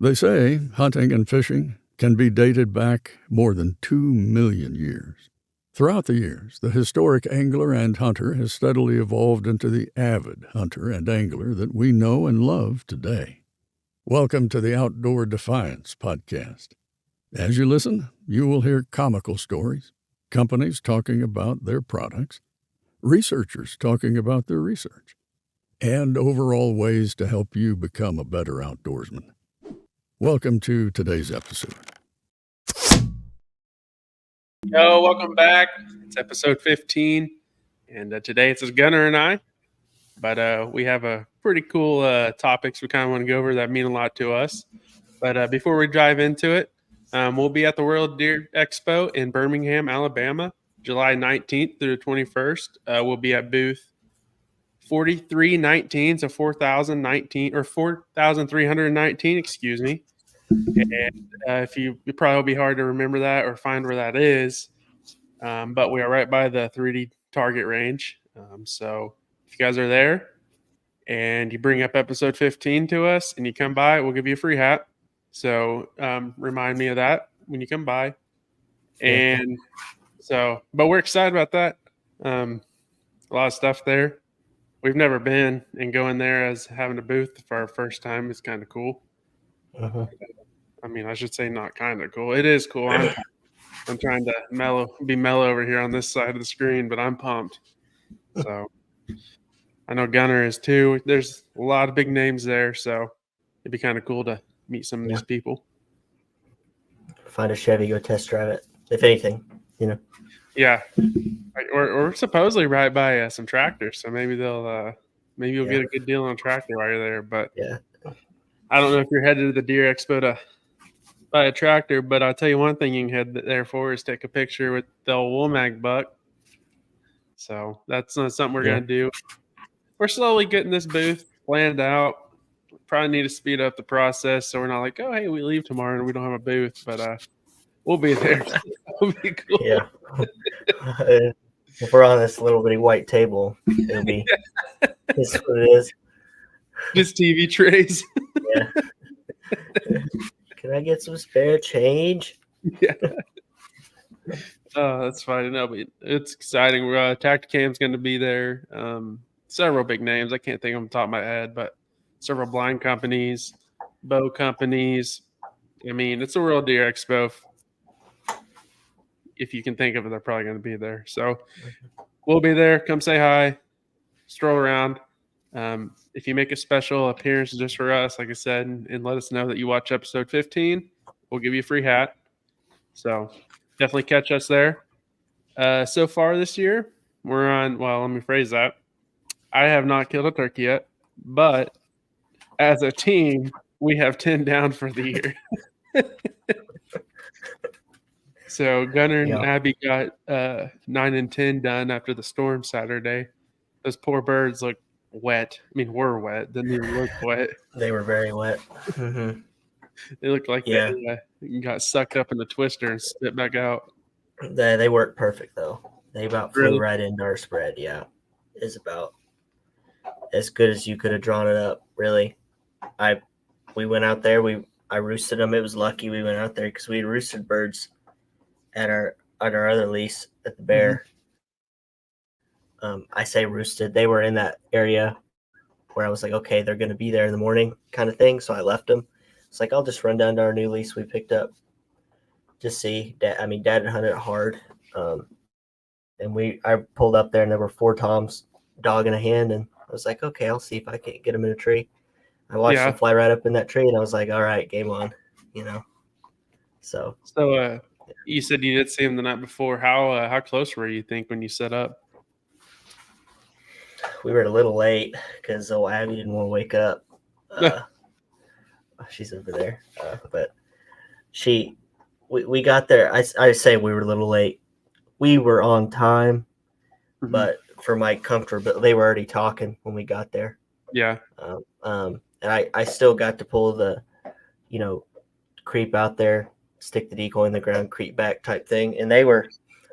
They say hunting and fishing can be dated back more than 2 million years. Throughout the years, the historic angler and hunter has steadily evolved into the avid hunter and angler that we know and love today. Welcome to the Outdoor Defiance podcast. As you listen, you will hear comical stories, companies talking about their products, researchers talking about their research, and overall ways to help you become a better outdoorsman. Welcome to today's episode. Yo, welcome back. It's episode 15, and today it's just Gunner and I. But we have a pretty cool topics we kind of want to go over that mean a lot to us. But before we dive into it, we'll be at the World Deer Expo in Birmingham, Alabama, July 19th through the 21st. We'll be at booth 4319, so 4019 or 4319, excuse me. And if you probably will be hard to remember that or find where that is. But we are right by the 3D target range. So if you guys are there and you bring up episode 15 to us and you come by, we'll give you a free hat. So remind me of that when you come by. And so, but we're excited about that. A lot of stuff there. We've never been, and going there as having a booth for our first time is kind of cool. I mean, I should say not kind of cool. It is cool. I'm trying to be mellow over here on this side of the screen, but I'm pumped. So I know Gunner is too. There's a lot of big names there, so it'd be kind of cool to meet some of these people. Find a Chevy, go test drive it, if anything, you know. Yeah, or supposedly right by some tractors, so maybe maybe you'll get a good deal on a tractor while you're there. But I don't know if you're headed to the Deer Expo to buy a tractor, but I'll tell you one thing you can head there for is take a picture with the old Womack buck. So that's not something we're going to do. We're slowly getting this booth planned out. Probably need to speed up the process so we're not like, oh, hey, we leave tomorrow and we don't have a booth, but we'll be there. It'll be cool. Yeah. If we're on this little bitty white table, it'll be this what it is. Just TV trays. Yeah. Can I get some spare change? Yeah. That's fine. No, but it's exciting. Tacticam's going to be there. Several big names. I can't think of them top of my head, but several blind companies, bow companies. I mean, it's a World Deer Expo. If you can think of it, they're probably going to be there. So we'll be there. Come say hi, stroll around. If you make a special appearance just for us, like I said, and let us know that you watch episode 15, we'll give you a free hat. So definitely catch us there. So far this year, we're on, well, let me phrase that. I have not killed a turkey yet, but as a team, we have 10 down for the year. So Gunner and Abby got 9 and 10 done after the storm Saturday. Those poor birds look wet. I mean, were wet. Didn't even look wet. They were very wet. Mm-hmm. They looked like they got sucked up in the twister and spit back out. They worked perfect, though. They about flew right into our spread. Yeah. It's about as good as you could have drawn it up, really. We went out there. I roosted them. It was lucky we went out there because we roosted birds at our other lease at the Bear. I say roosted. They were in that area where I was like, okay, they're going to be there in the morning kind of thing. So I left them. It's like, I'll just run down to our new lease we picked up. Just see. Dad had hunted hard. And I pulled up there and there were 4 toms, dog in a hand. And I was like, okay, I'll see if I can't get them in a tree. I watched them fly right up in that tree and I was like, all right, game on, you know? So you said you did see him the night before. How close were you think when you set up? We were a little late because old Abby didn't want to wake up. She's over there, but we got there. I say we were a little late. We were on time, but for my comfort, but they were already talking when we got there. Yeah. And I still got to pull the, creep out there, stick the decoy in the ground, creep back type thing. And they were,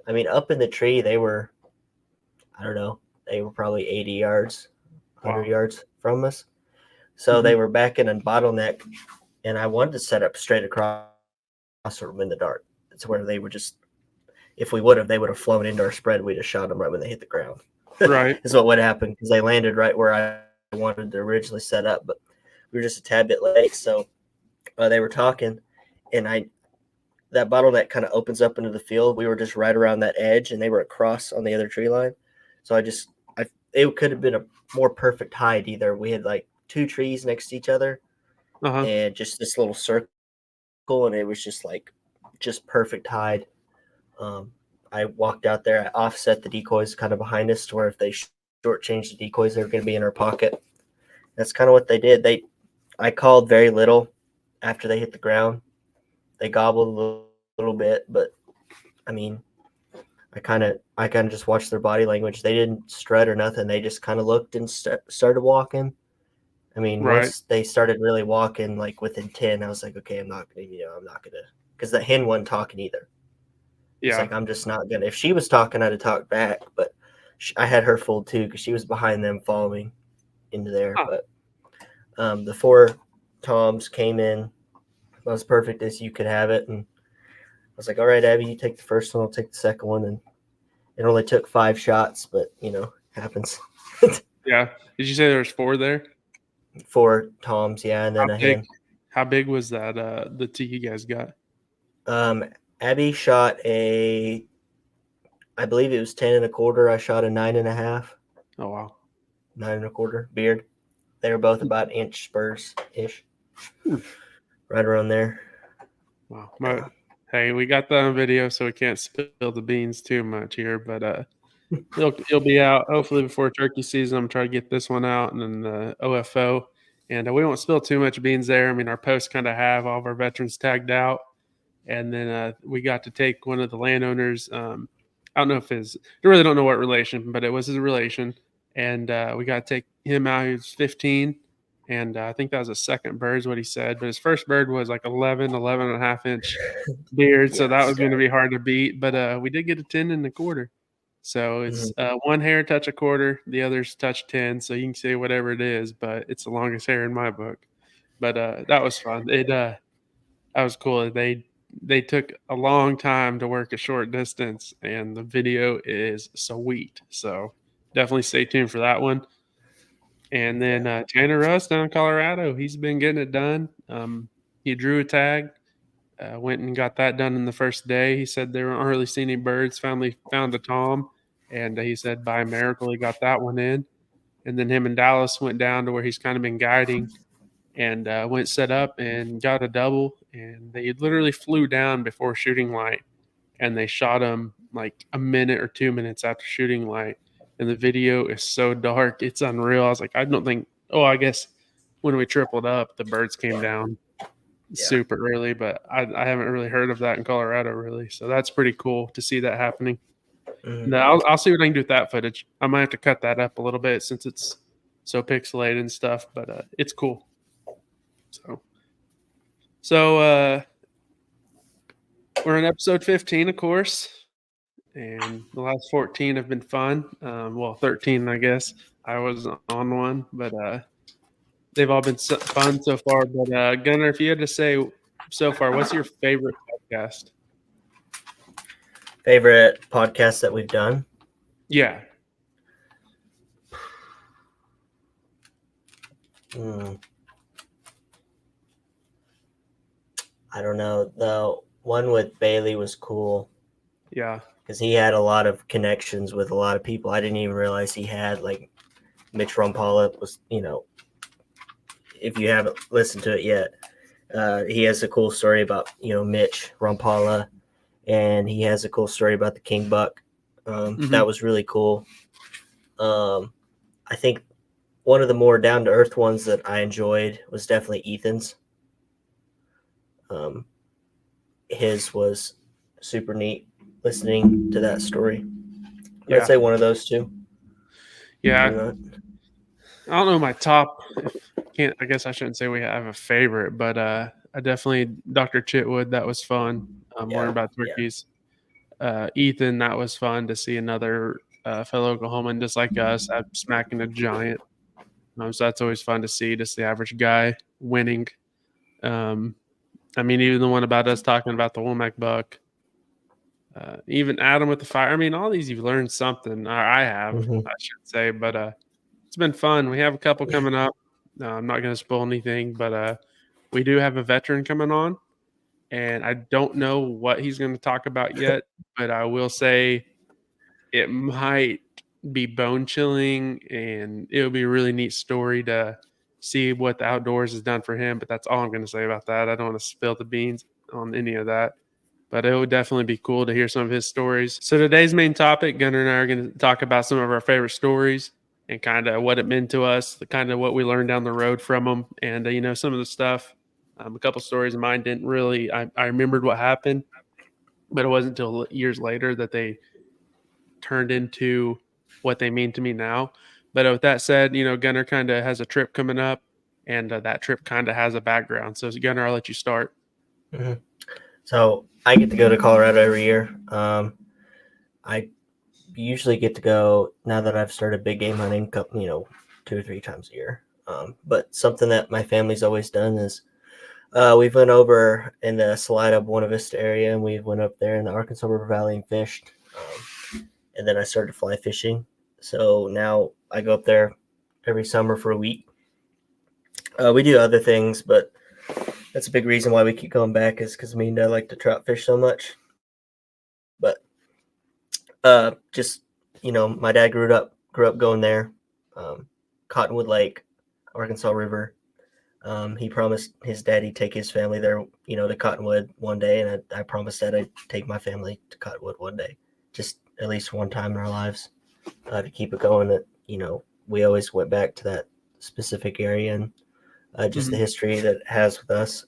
up in the tree, they were, I don't know, they were probably 80 yards, 100 yards from us. So they were backing and bottleneck and I wanted to set up straight across from them in the dark. It's where they would just, if we would have, they would have flown into our spread. We just shot them right when they hit the ground. Right. Is what would happen because they landed right where I wanted to originally set up, but we were just a tad bit late. So they were talking, and that bottleneck kind of opens up into the field. We were just right around that edge, and they were across on the other tree line. So it could have been a more perfect hide either. We had like 2 trees next to each other, and just this little circle, and it was just perfect hide. I walked out there, I offset the decoys kind of behind us to where if they shortchanged the decoys, they were going to be in our pocket. That's kind of what they did. I called very little after they hit the ground. They gobbled a little bit, but I mean, I kind of just watched their body language. They didn't strut or nothing. They just kind of looked and started walking. I mean, once they started really walking, like within 10, I was like, okay, I'm not gonna, because the hen wasn't talking either. Yeah. It's like, I'm just not gonna. If she was talking, I'd have talked back, but I had her fooled too because she was behind them, following into there. But the 4 toms came in as perfect as you could have it, and I was like, all right, Abby, you take the first one, I'll take the second one, and it only took 5 shots, but happens. Yeah. Did you say there was 4 there? 4 toms, yeah, and then a hen. How big was that? The T you guys got? Abby shot I believe it was 10 1/4. I shot a 9.5. Oh wow, 9 1/4 beard. They were both about inch spurs ish, right around there. Wow. Hey, we got that on video, so we can't spill the beans too much here. But it'll be out hopefully before turkey season. I'm trying to get this one out, and then the OFO, and we won't spill too much beans there. I mean, our posts kind of have all of our veterans tagged out. And then we got to take one of the landowners. I don't know if I really don't know what relation, but it was his relation. And we got to take him out. He was 15. And I think that was his second bird is what he said. But his first bird was like 11 and a half inch beard. So that was going to be hard to beat. But we did get a 10 1/4. So it's 1 hair touch a quarter. The others touch 10. So you can say whatever it is, but it's the longest hair in my book. But that was fun. That was cool. They took a long time to work a short distance, and the video is sweet. So definitely stay tuned for that one. And then Tanner Russ down in Colorado, he's been getting it done. He drew a tag, went and got that done in the first day. He said they weren't really seeing any birds. Finally found a tom, and he said by miracle he got that one in. And then him and Dallas went down to where he's kind of been guiding, and went set up and got a double, and they literally flew down before shooting light, and they shot him like a minute or 2 minutes after shooting light, and the video is so dark, it's unreal. I was like, I don't think, I guess when we tripled up, the birds came down super early, but I haven't really heard of that in Colorado really, so that's pretty cool to see that happening. Now I'll see what I can do with that footage. I might have to cut that up a little bit since it's so pixelated and stuff, but it's cool. So we're in episode 15, of course, and the last 14 have been fun. 13, I guess. I was on one, but they've all been fun so far. But Gunnar, if you had to say so far, what's your favorite podcast? Favorite podcast that we've done? Yeah. I don't know. The one with Bailey was cool. Yeah. Because he had a lot of connections with a lot of people. I didn't even realize he had, like, Mitch Rumpala was, if you haven't listened to it yet, he has a cool story about, Mitch Rumpala, and he has a cool story about the King Buck. That was really cool. I think one of the more down-to-earth ones that I enjoyed was definitely Ethan's. His was super neat listening to that story. I'd say one of those two. Yeah. I don't know my top. I guess I shouldn't say we have a favorite, but I definitely Dr. Chitwood. That was fun. Learning about turkeys. Ethan, that was fun to see another fellow Oklahoman just like us smacking a giant. So that's always fun to see, just the average guy winning. I mean, even the one about us talking about the Womack buck, even Adam with the fire. I mean, all these you've learned something. I have, Mhm. I should say, but it's been fun. We have a couple coming up. I'm not going to spoil anything, but we do have a veteran coming on, and I don't know what he's going to talk about yet, but I will say it might be bone chilling, and it'll be a really neat story to see what the outdoors has done for him. But that's all I'm going to say about that. I don't want to spill the beans on any of that, but it would definitely be cool to hear some of his stories. So today's main topic, Gunnar and I are going to talk about some of our favorite stories and kind of what it meant to us, the kind of what we learned down the road from them, and some of the stuff. A couple stories of mine didn't really. I remembered what happened, but it wasn't until years later that they turned into what they mean to me now. But with that said, Gunnar kind of has a trip coming up, and that trip kind of has a background. So Gunnar, I'll let you start. Mhm. So I get to go to Colorado every year. I usually get to go now that I've started big game hunting, 2 or 3 times a year. But something that my family's always done is we've went over in the Salida, Buena Vista area, and we went up there in the Arkansas River Valley and fished. And then I started fly fishing. So now I go up there every summer for a week. We do other things, but that's a big reason why we keep going back is because me and Dad like to trout fish so much. But just my dad grew up going there. Cottonwood Lake, Arkansas River. He promised his dad he'd take his family there, to Cottonwood one day, and I promised that I'd take my family to Cottonwood one day, just at least one time in our lives, to keep it going. That we always went back to that specific area and just the history that it has with us.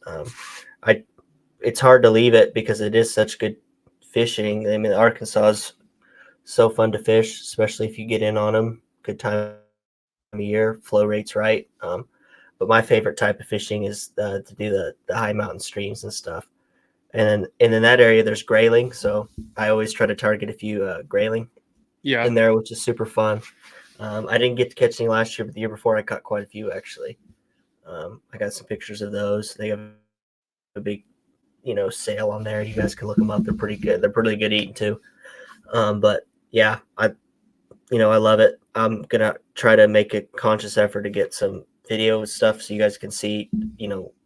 It's hard to leave it because it is such good fishing. I mean, Arkansas is so fun to fish, especially if you get in on them. Good time of year, flow rates right. But my favorite type of fishing is to do the high mountain streams and stuff. And in that area, there's grayling, so I always try to target a few grayling in there, which is super fun. I didn't get to catch any last year, but the year before I caught quite a few actually. I got some pictures of those. They have a big, sale on there. You guys can look them up. They're pretty good. They're pretty good eating too. But yeah, I love it. I'm gonna try to make a conscious effort to get some video stuff so you guys can see,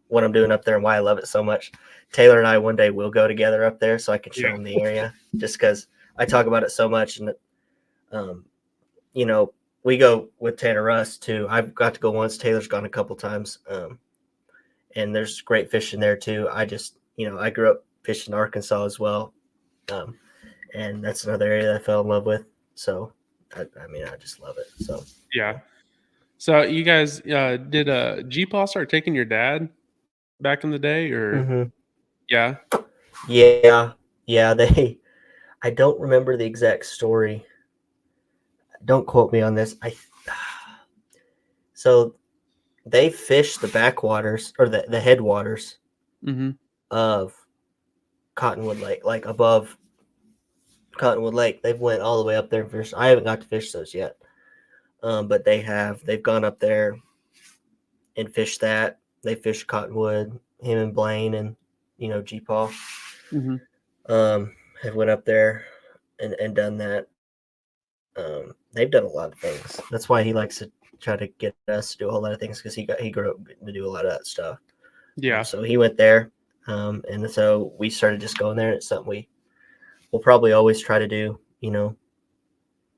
what I'm doing up there and why I love it so much. Taylor and I one day will go together up there so I can show him the area, just because I talk about it so much. And we go with Tanner Russ too. I've got to go once. Taylor's gone a couple times. And there's great fishing there too. I just, I grew up fishing in Arkansas as well. And that's another area that I fell in love with. So, I just love it. So, yeah. So you guys did G-Paw start taking your dad back in the day, or Mhm. yeah? Yeah. I don't remember the exact story. Don't quote me on this. So they fished the backwaters or the headwaters of Cottonwood Lake, like above Cottonwood Lake. They've went all the way up there and fished. I haven't got to fish those yet. But they've gone up there and fished that. They fished Cottonwood, him and Blaine and, G-Paw. Have went up there and done that. They've done a lot of things. That's why he likes to try to get us to do a whole lot of things, because he grew up to do a lot of that stuff. Yeah. So he went there, and so we started just going there. And it's something we'll probably always try to do.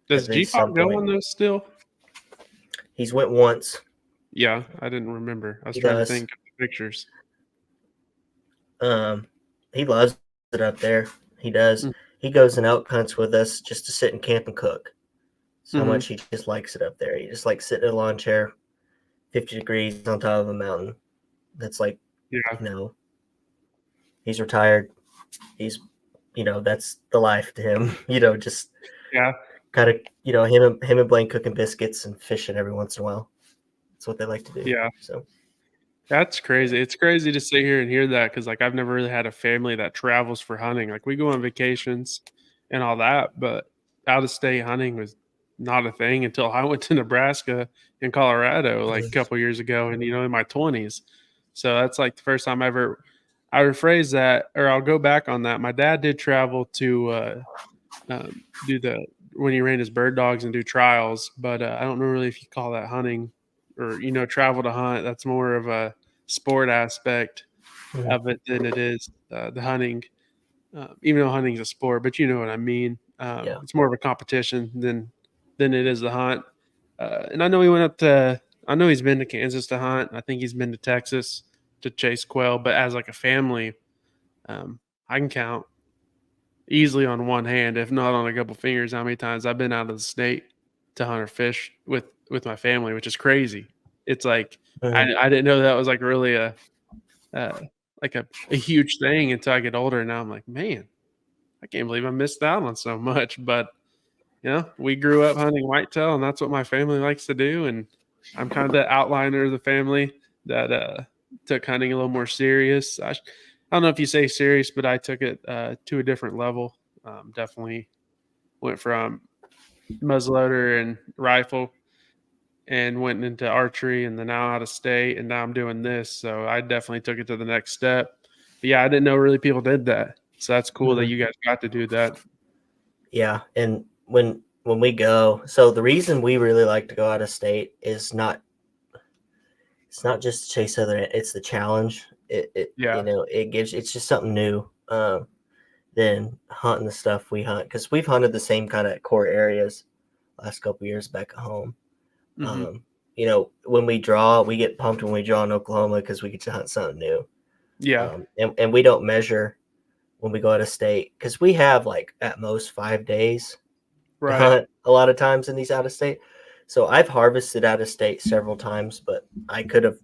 Does G-Paw go on those still? He's went once. Yeah, I didn't remember. I was He trying does. to think of the pictures. He loves it up there. He does. He goes and elk hunts with us just to sit and camp and cook. So much he just likes it up there. He just likes sitting in a lawn chair, 50 degrees on top of a mountain. That's like, he's retired. He's, that's the life to him. Just kind of, him and Blaine cooking biscuits and fishing every once in a while. That's what they like to do. Yeah. So that's crazy. It's crazy to sit here and hear that, because like I've never really had a family that travels for hunting. Like we go on vacations and all that, but out of state hunting was not a thing until I went to Nebraska and Colorado like a couple years ago, and in my 20s. So that's like the first time I rephrase that, or I'll go back on that. My dad did travel to do when he ran his bird dogs and do trials, but I don't know really if you call that hunting or, travel to hunt. That's more of a sport aspect Mhm. of it than it is the hunting, even though hunting is a sport, but you know what I mean. Yeah. It's more of a competition than it is the hunt. And I know I know he's been to Kansas to hunt. I think he's been to Texas to chase quail, but as like a family, I can count easily on one hand, if not on a couple fingers, how many times I've been out of the state to hunt or fish with my family, which is crazy. It's like Mhm. I didn't know that was like really uh, a huge thing until I get older. And now I'm like, man, I can't believe I missed out on so much. But we grew up hunting whitetail, and that's what my family likes to do. And I'm kind of the outliner of the family that took hunting a little more serious. I don't know if you say serious, but I took it to a different level. Definitely went from muzzleloader and rifle and went into archery, and then now out of state, and now I'm doing this. So I definitely took it to the next step. But yeah, I didn't know really people did that. So that's cool that Mhm. you guys got to do that. Yeah, and when we go, so the reason we really like to go out of state is it's not just to chase it's the challenge. Yeah. It's just something new than hunting the stuff we hunt, because we've hunted the same kind of core areas last couple years back at home. Hmm. When we get pumped when we draw in Oklahoma because we get to hunt something new. Yeah. And we don't measure when we go out of state, because we have like at most 5 days to Right. hunt a lot of times in these out of state. So I've harvested out of state several times, but I could have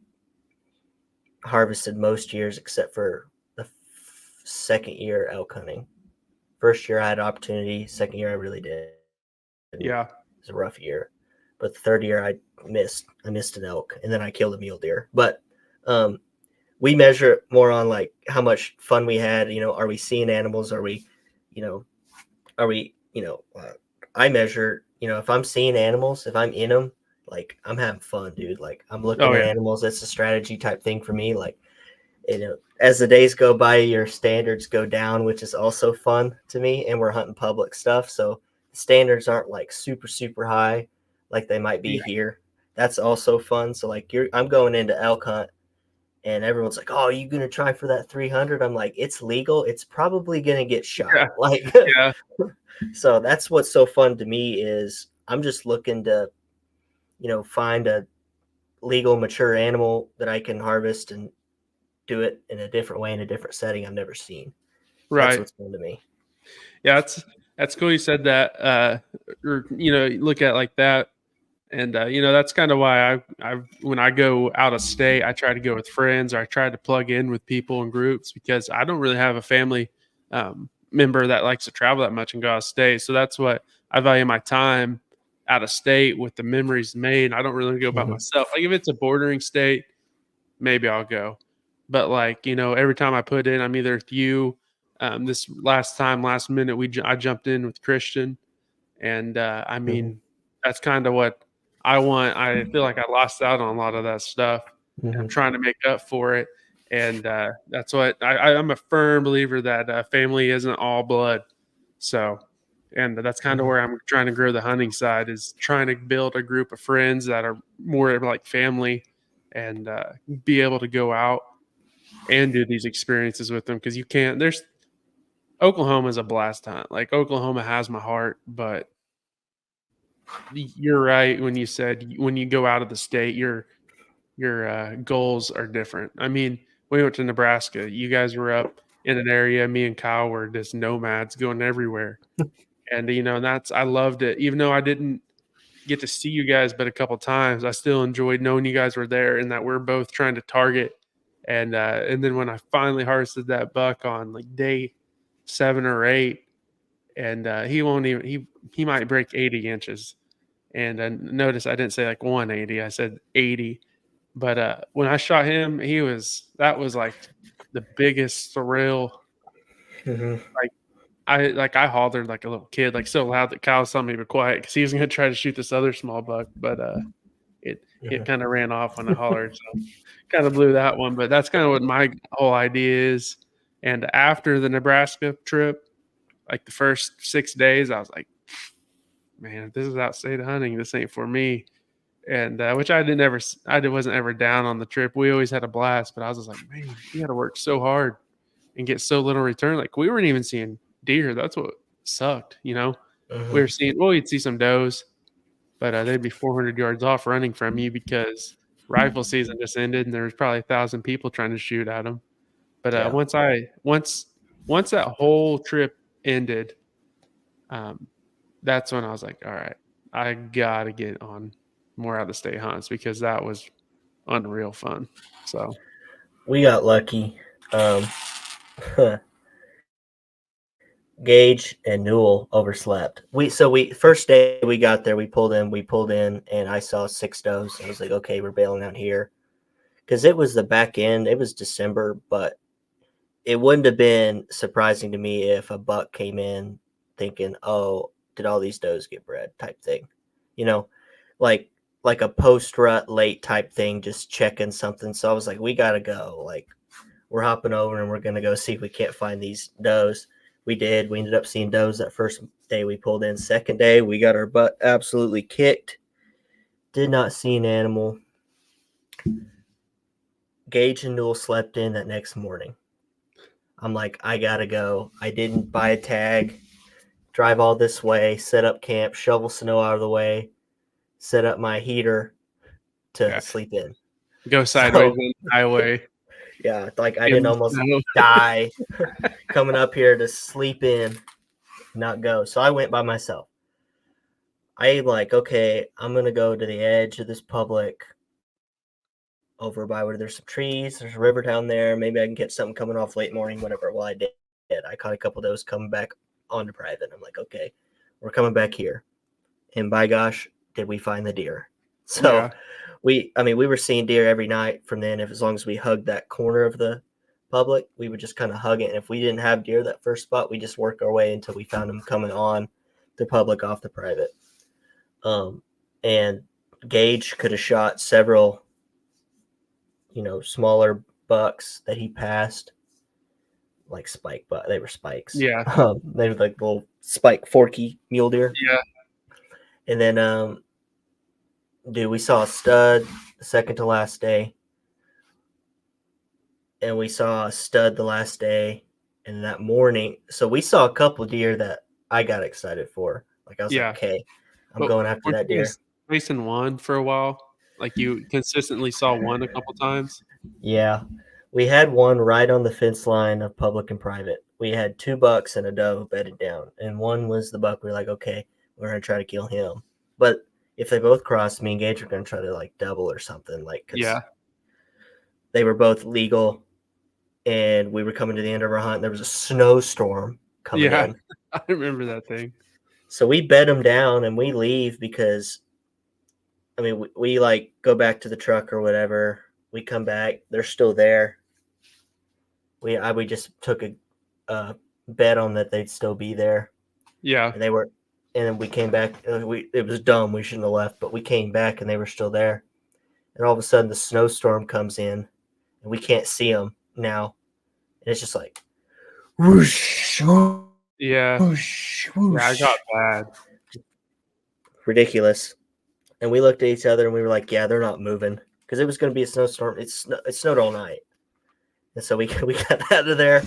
harvested most years except for the second year elk hunting. First year I had opportunity. Second year I really did. It Yeah. was a rough year. But the third year I missed. I missed an elk, and then I killed a mule deer. But we measure it more on like how much fun we had. Are we seeing animals? You know, are we? I measure. If I'm seeing animals, if I'm in them, like I'm having fun, dude. Like I'm looking Oh at yeah. animals. It's a strategy type thing for me. Like as the days go by, your standards go down, which is also fun to me. And we're hunting public stuff, so standards aren't like super super high like they might be Yeah. here. That's also fun. So like I'm going into elk hunt, and everyone's like, "Oh, are you gonna try for that 300?" I'm like, "It's legal. It's probably gonna get shot." Yeah. Like, Yeah. so that's what's so fun to me is I'm just looking to, find a legal mature animal that I can harvest and do it in a different way in a different setting I've never seen. That's Right. what's fun to me. Yeah. That's cool. You said that. Or look at it like that. And that's kind of why I when I go out of state, I try to go with friends, or I try to plug in with people and groups, because I don't really have a family member that likes to travel that much and go out of state. So that's what I value my time out of state with the memories made. I don't really go by Mhm. myself. Like if it's a bordering state, maybe I'll go. But like every time I put in, I'm either with you. This last minute, I jumped in with Christian, and I Mhm. mean, that's kind of what I want. I feel like I lost out on a lot of that stuff, and I'm Mhm. trying to make up for it. And that's what I'm a firm believer that family isn't all blood. So, and that's kind of Mhm. where I'm trying to grow the hunting side, is trying to build a group of friends that are more like family, and be able to go out and do these experiences with them. Because you can't. There's Oklahoma is a blast hunt. Like Oklahoma has my heart, but you're right when you said when you go out of the state, your goals are different. I mean, we went to Nebraska. You guys were up in an area. Me and Kyle were just nomads going everywhere, and that's I loved it. Even though I didn't get to see you guys but a couple times, I still enjoyed knowing you guys were there and that we're both trying to target. And then when I finally harvested that buck on like day 7 or 8, and he won't even he might break 80 inches. And notice I didn't say like 180, I said 80. But when I shot him, that was like the biggest thrill. Mhm. Like I hollered like a little kid, like so loud that Kyle saw me be quiet because he was gonna try to shoot this other small buck. But It kind of ran off when I hollered, so kind of blew that one. But that's kind of what my whole idea is. And after the Nebraska trip, like the first 6 days, I was like, man, if this is out-state hunting, this ain't for me. And which I wasn't ever down on the trip. We always had a blast, but I was just like, man, we got to work so hard and get so little return. Like we weren't even seeing deer. That's what sucked, you know. We were seeing, well, you'd see some does, but they'd be 400 yards off running from you because rifle season just ended, and there was probably 1,000 people trying to shoot at them. But Yeah. once that whole trip ended, that's when I was like, all right, I gotta get on more out of state hunts because that was unreal fun. So We got lucky. Gage and Newell overslept. We first day we got there, we pulled in, and I saw 6 does. I was like, okay, we're bailing out here. Because it was the back end, it was December, but it wouldn't have been surprising to me if a buck came in thinking, oh, did all these does get bred type thing. You know, like a post-rut late type thing, just checking something. So I was like, we got to go. Like, we're hopping over and we're going to go see if we can't find these does. We did. We ended up seeing does that first day we pulled in. Second day, we got our butt absolutely kicked. Did not see an animal. Gage and Newell slept in that next morning. I'm like, I got to go. I didn't buy a tag, drive all this way, set up camp, shovel snow out of the way, set up my heater to sleep in. Go sideways on the highway. Yeah, like I didn't almost die coming up here to sleep in, not go. So I went by myself. I like, okay, I'm going to go to the edge of this public over by where there's some trees. There's a river down there. Maybe I can get something coming off late morning, whatever. Well, I did. I caught a couple of those coming back onto private. I'm like, okay, we're coming back here. And by gosh, did we find the deer. So we were seeing deer every night from then. As long as we hugged that corner of the public, we would just kind of hug it. And if we didn't have deer that first spot, we just work our way until we found them coming on the public off the private. And Gage could have shot several, smaller bucks that he passed, like spike, but they were spikes. Yeah. They were like little spike forky mule deer. Yeah. And then, we saw a stud the second to last day. And we saw a stud the last day. And that morning, so we saw a couple deer that I got excited for. Like I was like, okay, I'm going after that deer. Racing one for a while. Like you consistently saw one a couple times. Yeah. We had one right on the fence line of public and private. We had 2 bucks and a doe bedded down. And one was the buck. We were like, okay, we're going to try to kill him. But if they both crossed, me and Gage were going to try to like double or something. Like, cause they were both legal. And we were coming to the end of our hunt. And there was a snowstorm coming in. I remember that thing. So we bed them down and we leave because, we like go back to the truck or whatever. We come back. They're still there. We just took a bet on that they'd still be there. Yeah. And they were, and then we came back. It was dumb. We shouldn't have left, but we came back and they were still there. And all of a sudden the snowstorm comes in and we can't see them now. And it's just like, whoosh, whoosh, whoosh, whoosh. Yeah, I got bad. Ridiculous. And we looked at each other and we were like, yeah, they're not moving. Because it was going to be a snowstorm. It snowed all night. And so we got out of there.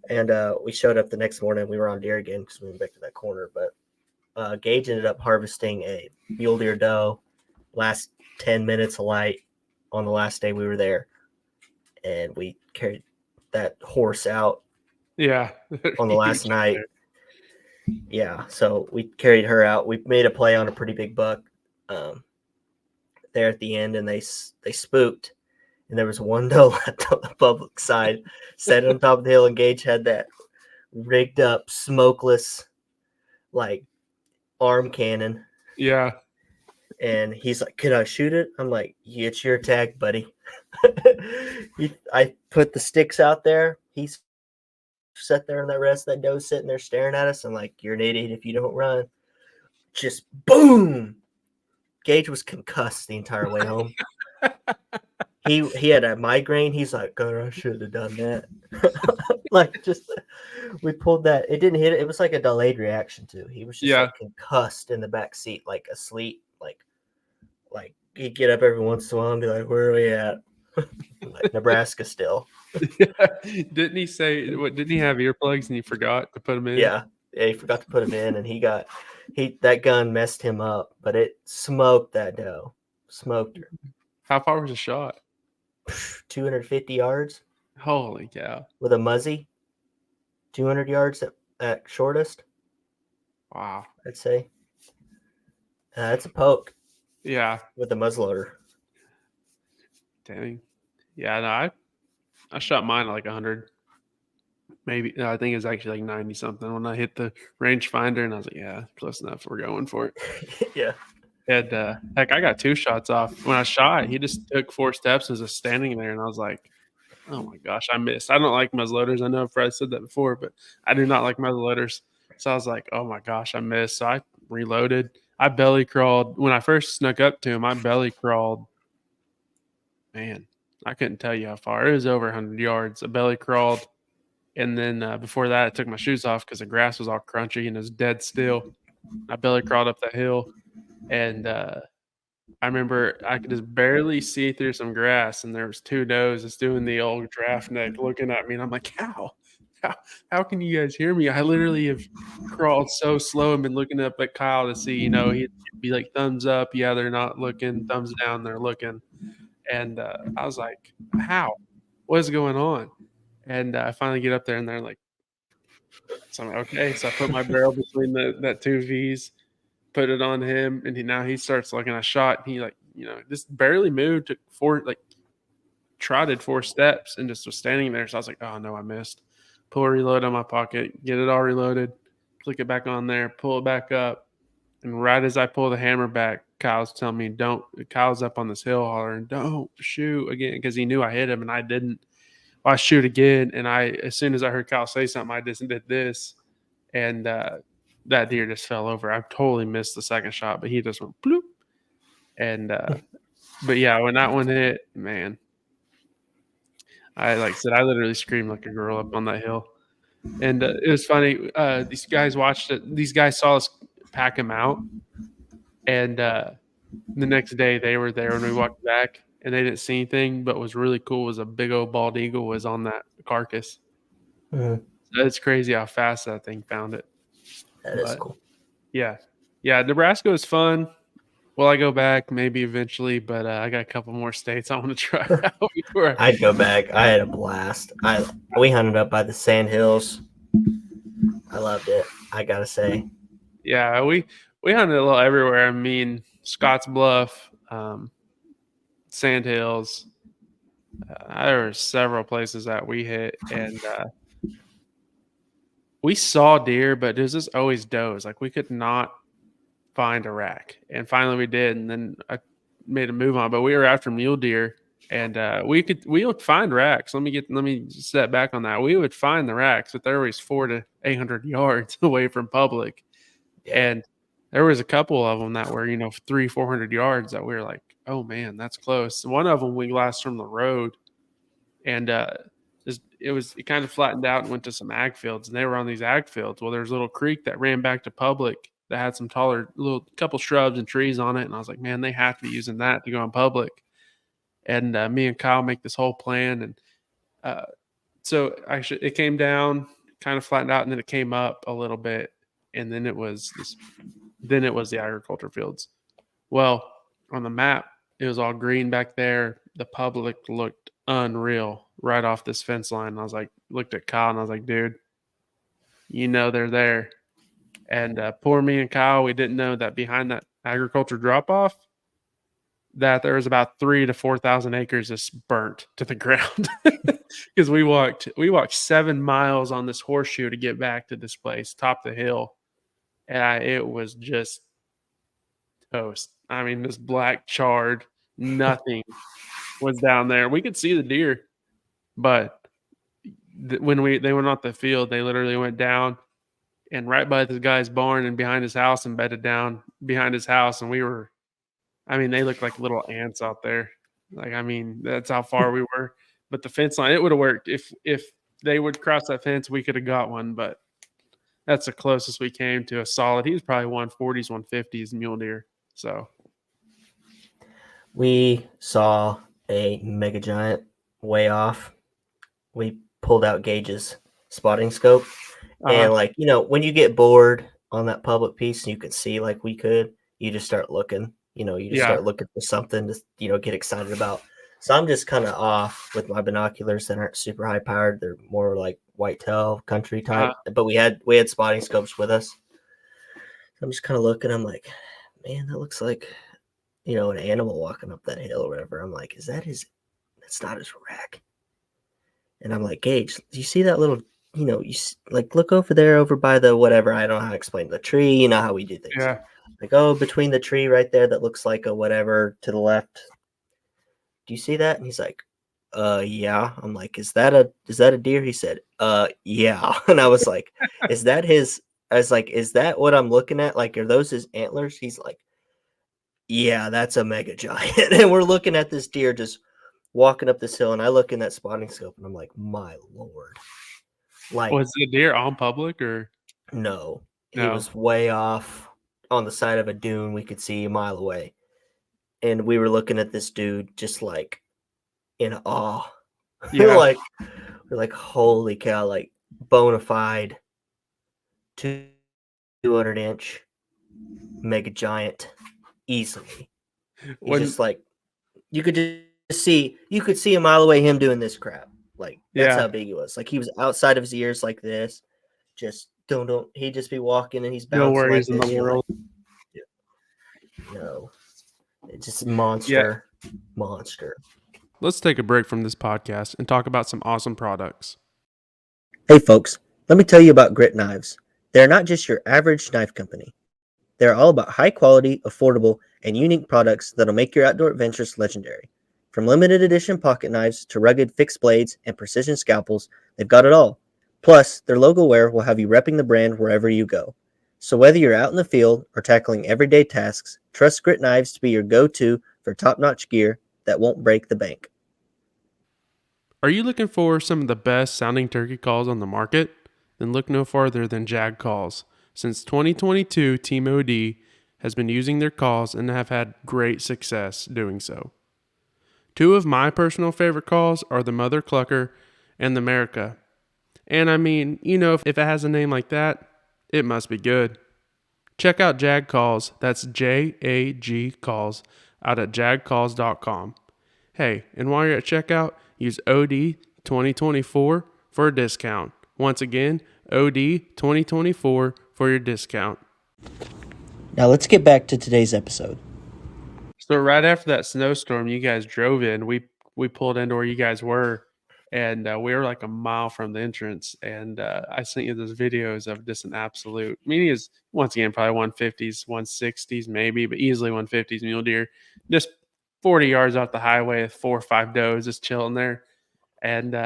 And we showed up the next morning. We were on deer again because we went back to that corner. But Gage ended up harvesting a mule deer doe last 10 minutes of light on the last day we were there. And we carried that horse out on the last night. Yeah, so we carried her out. We made a play on a pretty big buck there at the end, and they spooked. And there was one doe left on the public side, sat on top of the hill, and Gage had that rigged up, smokeless, like, arm cannon. Yeah. And he's like, can I shoot it? I'm like, yeah, it's your tag, buddy. I put the sticks out there. He's sat there, and the rest of that doe sitting there staring at us. I'm like, you're an idiot if you don't run. Just boom. Gage was concussed the entire way home. He had a migraine. He's like, God, I should have done that. Like, just we pulled that. It didn't hit it. It was like a delayed reaction too. He was just like concussed in the back seat, like asleep. Like he'd get up every once in a while and be like, "Where are we at?" Like Nebraska still. Didn't he say? What didn't he have earplugs and he forgot to put them in? Yeah, he forgot to put him in, and that gun messed him up, but it smoked that doe. Smoked her. How far was the shot? 250 yards. Holy cow! With a muzzy. 200 yards at shortest. Wow. I'd say. It's a poke. Yeah. With a muzzleloader. Dang. Yeah, no, I shot mine at like 100. Maybe no, I think it was actually like 90 something when I hit the rangefinder, and I was like, yeah, close enough. We're going for it. Yeah. And heck, I got 2 shots off. When I shot, he just took 4 steps and was just standing there, and I was like, oh my gosh, I missed. I don't like muzzleloaders. I know I've probably said that before, but I do not like muzzleloaders. So I was like, oh my gosh, I missed. So I reloaded. I belly crawled. When I first snuck up to him, I belly crawled. Man, I couldn't tell you how far. It was over 100 yards. I belly crawled. And then before that, I took my shoes off because the grass was all crunchy and it was dead still. I belly crawled up the hill. And I remember I could just barely see through some grass, and there was 2 does just doing the old draft neck looking at me. And I'm like, how can you guys hear me? I literally have crawled so slow and been looking up at Kyle to see, he'd be like, thumbs up. Yeah, they're not looking. Thumbs down, they're looking. And I was like, how? What is going on? And I finally get up there, and they're like, so I'm like, okay. So I put my barrel between that 2 Vs, put it on him, and now he starts looking. I shot, and he just barely moved, took 4, trotted 4 steps, and just was standing there. So I was like, oh no, I missed. Pull a reload on my pocket, get it all reloaded, click it back on there, pull it back up, and right as I pull the hammer back, Kyle's telling me, Kyle's up on this hill hollering, don't shoot again, because he knew I hit him and I didn't. I shoot again, and as soon as I heard Kyle say something, I just did this, and that deer just fell over. I totally missed the second shot, but he just went bloop. And but yeah, when that one hit, man, I literally screamed like a girl up on that hill. And it was funny. These guys watched it. These guys saw us pack him out, and the next day they were there when we walked back, and they didn't see anything. But what was really cool was a big old bald eagle was on that carcass. So it's crazy how fast that thing found it. That is cool. Yeah. Nebraska was fun. Will I go back? Maybe eventually, but I got a couple more states I want to try out before. I'd go back. I had a blast. We hunted up by the sand hills. I loved it, I gotta say. Yeah, we hunted a little everywhere. I mean, Scotts Bluff, sand hills. There were several places that we hit, and we saw deer, but it was just always does. Like, we could not find a rack, and finally we did, and then I made a move on. But we were after mule deer, and we would find racks. Let me step back on that. We would find the racks, but they're always 400 to 800 yards away from public. Yeah. And there was a couple of them that were 300-400 yards that we were like, oh man, that's close. One of them we glassed from the road, and it kind of flattened out and went to some ag fields, and they were on these ag fields. Well, there's a little creek that ran back to public that had some taller couple shrubs and trees on it. And I was like, man, they have to be using that to go in public. And me and Kyle make this whole plan. And so actually it came down, kind of flattened out, and then it came up a little bit. And then it was the agriculture fields. Well, on the map, it was all green back there. The public looked unreal right off this fence line. And I was like, looked at Kyle and I was like, dude, they're there. And poor me and Kyle, we didn't know that behind that agriculture drop-off, that there was about 3,000 to 4,000 acres just burnt to the ground. Because we walked 7 miles on this horseshoe to get back to this place, top the hill. And it was just toast. I mean, this black charred, nothing was down there. We could see the deer, but when they went off the field, they literally went down and right by this guy's barn and behind his house and bedded down behind his house. And we were I mean, they look like little ants out there. Like, I mean, that's how far we were. But the fence line, it would have worked if they would cross that fence. We could have got one, but that's the closest we came to a solid. He was probably 140s, 150s mule deer. So We saw a mega giant way off. We pulled out Gage's spotting scope. And like, when you get bored on that public piece and you can see like we could, you just start looking, you just start looking for something to, get excited about. So I'm just kind of off with my binoculars that aren't super high powered. They're more like whitetail country type, but we had spotting scopes with us. I'm just kind of looking. I'm like, man, that looks like, an animal walking up that hill or whatever. I'm like, that's not his rack. And I'm like, Gage, do you see that little, like look over there, over by the whatever. I don't know how to explain the tree. You know how we do things. yeah, Like, oh, between the tree right there that looks like a whatever to the left. Do you see that? And he's like, yeah. I'm like, is that a deer? He said, yeah. And I was like, is that his? I was like, is that what I'm looking at? Like, are those his antlers? He's like, yeah, that's a mega giant. And we're looking at this deer just walking up this hill, and I look in that spotting scope, and I'm like, my Lord. Like, was the deer on public or no, he no? was way off on the side of a dune. We could see a mile away. And we were looking at this dude just like in awe. Yeah. we're like, holy cow, like bona fide 200-inch mega giant easily. He's just like, you could see a mile away him doing this crap. Like, that's how big he was. Like, he was outside of his ears like this. Just don't he'd just be walking and he's bouncing. No worries like in the world. Like, no. It's just monster. Let's take a break from this podcast and talk about some awesome products. Hey folks, let me tell you about GritKnives. They're not just your average knife company. They're all about high quality, affordable, and unique products that'll make your outdoor adventures legendary. From limited edition pocket knives to rugged fixed blades and precision scalpels, they've got it all. Plus, their logo wear will have you repping the brand wherever you go. So whether you're out in the field or tackling everyday tasks, trust GritKnives to be your go-to for top-notch gear that won't break the bank. Are you looking for some of the best sounding turkey calls on the market? Then look no farther than JAG Calls. Since 2022, Team OD has been using their calls and have had great success doing so. Two of my personal favorite calls are the Mother Clucker and the America. And I mean, if it has a name like that, it must be good. Check out JAG Calls, that's JAG Calls, out at jagcalls.com. Hey, and while you're at checkout, use OD 2024 for a discount. Once again, OD 2024 for your discount. Now let's get back to today's episode. So right after that snowstorm, you guys drove in. We pulled into where you guys were, and we were like a mile from the entrance. And I sent you those videos of just an absolute. I mean, he is once again probably 150s, 160s maybe, but easily 150s mule deer, just 40 yards off the highway with 4 or 5 does just chilling there. And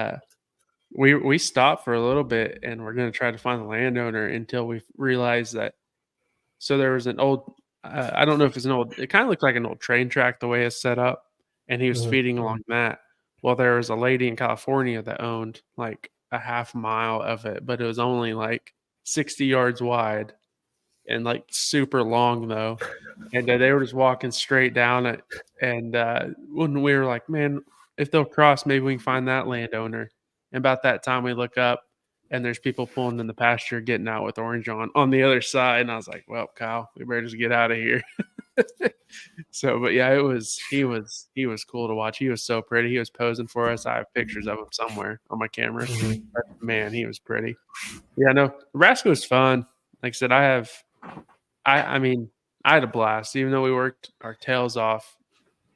we stopped for a little bit, and we're going to try to find the landowner until we realized that. So there was an old, I don't know if it's an old, it kind of looked like an old train track the way it's set up, and he was feeding along that. Well, there was a lady in California that owned like a half mile of it, but it was only like 60 yards wide and like super long though. And they were just walking straight down it. And when we were like, man, if they'll cross, maybe we can find that landowner. And about that time, we look up and there's people pulling in the pasture, getting out with orange on the other side. And I was like, well, Kyle, we better just get out of here. So, but yeah, he was cool to watch. He was so pretty. He was posing for us. I have pictures of him somewhere on my camera. But man, he was pretty. Yeah, no, Nebraska was fun. Like I said, I mean, I had a blast, even though we worked our tails off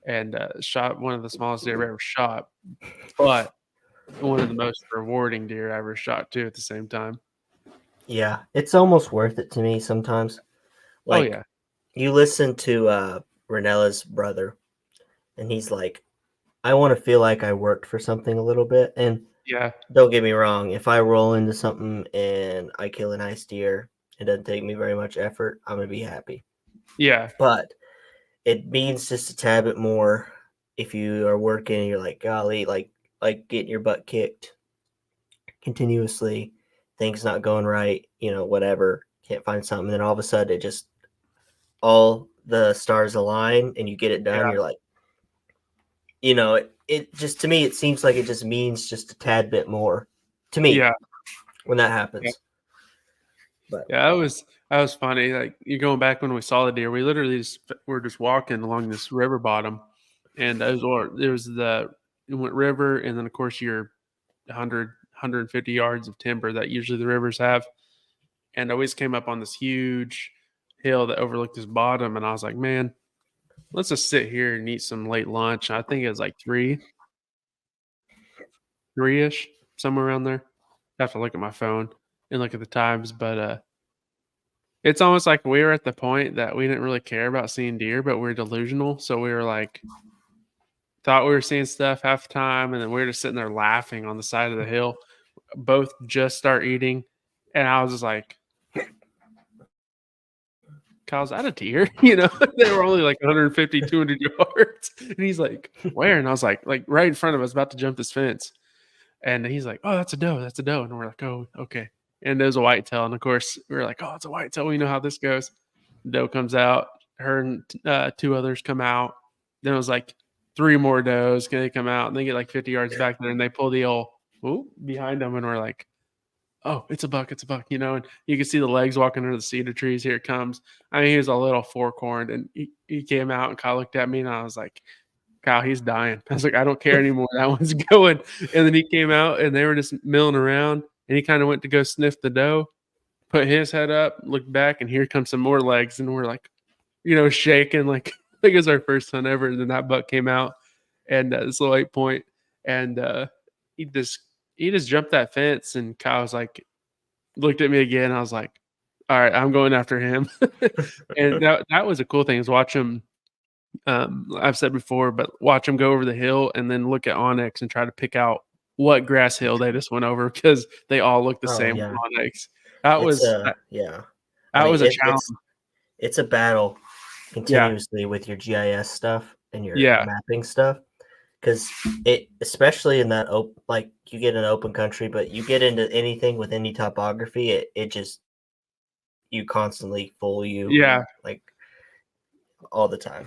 and shot one of the smallest deer I've ever shot, but one of the most rewarding deer I ever shot too at the same time. Yeah, it's almost worth it to me sometimes. Like, oh yeah, you listen to Renella's brother, and he's like, I want to feel like I worked for something a little bit. And yeah, don't get me wrong, if I roll into something and I kill a nice deer, it doesn't take me very much effort, I'm going to be happy. yeah. But it means just a tad bit more if you are working and you're like, golly, like getting your butt kicked continuously, things not going right, whatever, can't find something. Then all of a sudden it just all the stars align and you get it done. Yeah. You're like, it just, to me, it seems like it just means just a tad bit more to me Yeah. when that happens. But Yeah, that was funny. Like, you're going back when we saw the deer, we literally were just walking along this river bottom, and there was the Inlet River, and then of course your 150 yards of timber that usually the rivers have, and I always came up on this huge hill that overlooked this bottom, and I was like, man, let's just sit here and eat some late lunch. I think it was like three-ish, somewhere around there. I have to look at my phone and look at the times, but it's almost like we were at the point that we didn't really care about seeing deer, but we're delusional. So we were like, thought we were seeing stuff half the time, and then we were just sitting there laughing on the side of the hill. Both just start eating, and I was just like, Kyle's that a deer? They were only like 150, 200 yards. And he's like, where? And I was like right in front of us, about to jump this fence. And he's like, oh, that's a doe. That's a doe. And we're like, oh, okay. And there's a whitetail. And of course, we were like, oh, it's a whitetail. We know how this goes. Doe comes out. Her and two others come out. Then it was like three more does. They come out and they get like 50 yards back there and they pull the old behind them. And we're like, oh, it's a buck. It's a buck, and you can see the legs walking under the cedar trees. Here it comes. I mean, he was a little four-corned, and he came out, and Kyle looked at me, and I was like, Kyle, he's dying. I was like, I don't care anymore. That one's going. And then he came out, and they were just milling around, and he kind of went to go sniff the doe, put his head up, looked back, and here comes some more legs, and we're like, shaking like it was our first hunt ever. And then that buck came out, and this little 8-point, and he just jumped that fence, and Kyle was like, looked at me again. I was like, all right, I'm going after him. And that was a cool thing, is watch him. I've said before, but watch him go over the hill and then look at Onyx and try to pick out what grass hill they just went over, because they all look the same yeah. with Onyx. That was a challenge. It's a battle continuously with your GIS stuff and your Yeah. mapping stuff, because especially in that like you get in open country, but you get into anything with any topography, it just, you constantly fool you. Yeah. Like all the time.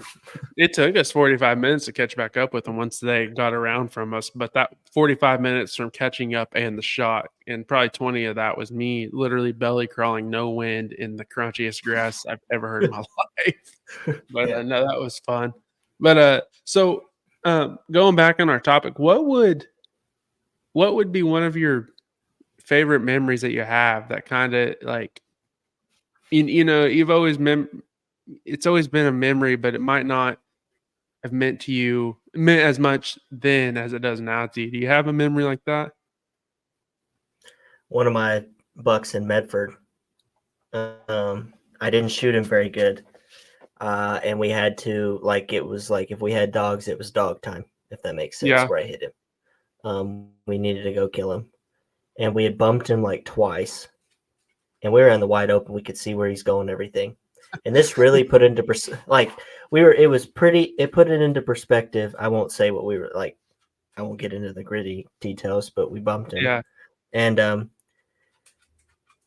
It took us 45 minutes to catch back up with them once they got around from us, but that 45 minutes from catching up and the shot, and probably 20 of that was me literally belly crawling, no wind, in the crunchiest grass I've ever heard in my life. But Yeah. no, that was fun. But so going back on our topic, what would be one of your favorite memories that you have that kind of like, you've always it's always been a memory, but it might not have meant as much then as it does now to you. Do you have a memory like that? One of my bucks in Medford, I didn't shoot him very good. And we had to, it was like, if we had dogs, it was dog time, if that makes sense. Yeah. Where I hit him. We needed to go kill him. And we had bumped him like twice. And we were in the wide open. We could see where he's going and everything. And this really put into it put it into perspective. I won't say what we were like. I won't get into the gritty details, but we bumped him. Yeah. And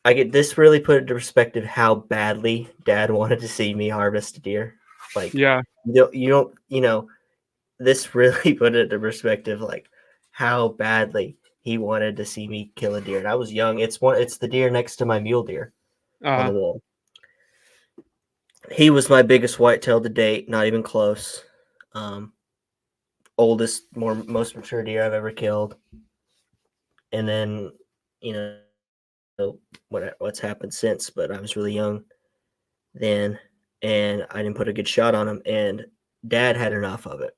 this really put into perspective how badly Dad wanted to see me harvest a deer. Like, yeah, you don't, this really put it into perspective, like how badly he wanted to see me kill a deer. And I was young. It's the deer next to my mule deer on the wall. He was my biggest whitetail to date, not even close. Oldest, most mature deer I've ever killed. And then, what's happened since, but I was really young then, and I didn't put a good shot on him, and Dad had enough of it.